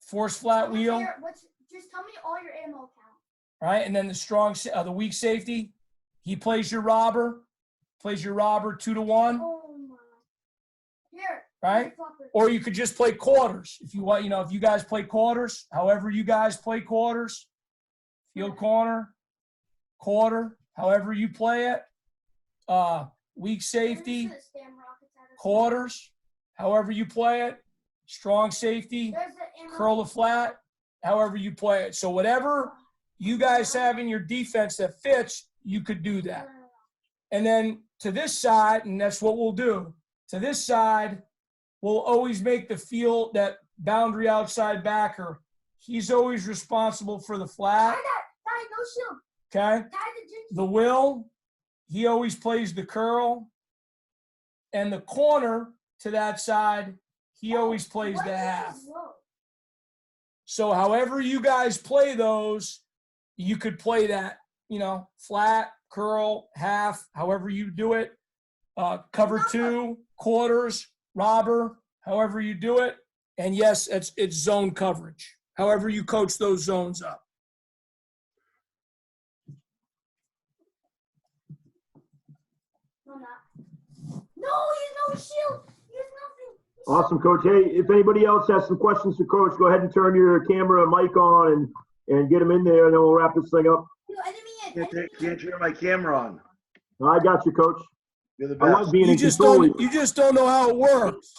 Force flat wheel. Just tell me all your ammo count. Right, and then the weak safety, he plays your robber, 2 to 1, Oh my. Here. right? Or you could just play quarters if you want. If you guys play quarters, however you guys play quarters, field corner, quarter, however you play it. Weak safety, quarters, however you play it. Strong safety, curl the flat, however you play it. So whatever you guys have in your defense that fits, you could do that. And then to this side, and that's what we'll do, to this side, we'll always make the field, that boundary outside backer, he's always responsible for the flat. No shield. Okay? The will, he always plays the curl. And the corner to that side, he always plays the half. So however you guys play those, you could play that, flat, curl, half, however you do it. Cover 2, quarters, robber, however you do it. And yes, it's zone coverage, however you coach those zones up. No, he has no shield. He has nothing. Awesome, Coach. Hey, if anybody else has some questions for Coach, go ahead and turn your camera and mic on and get them in there, and then we'll wrap this thing up. Can't turn my camera on. I got you, Coach. You're the I love best. being You in just control. don't know how it works.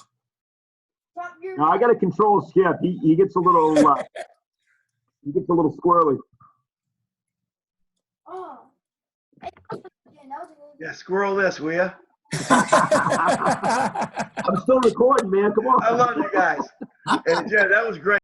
No, I got to control Skip. He gets a little squirrely. Oh. Yeah, squirrel this, will ya? I'm still recording, man. Come on. I love you guys. And yeah, that was great.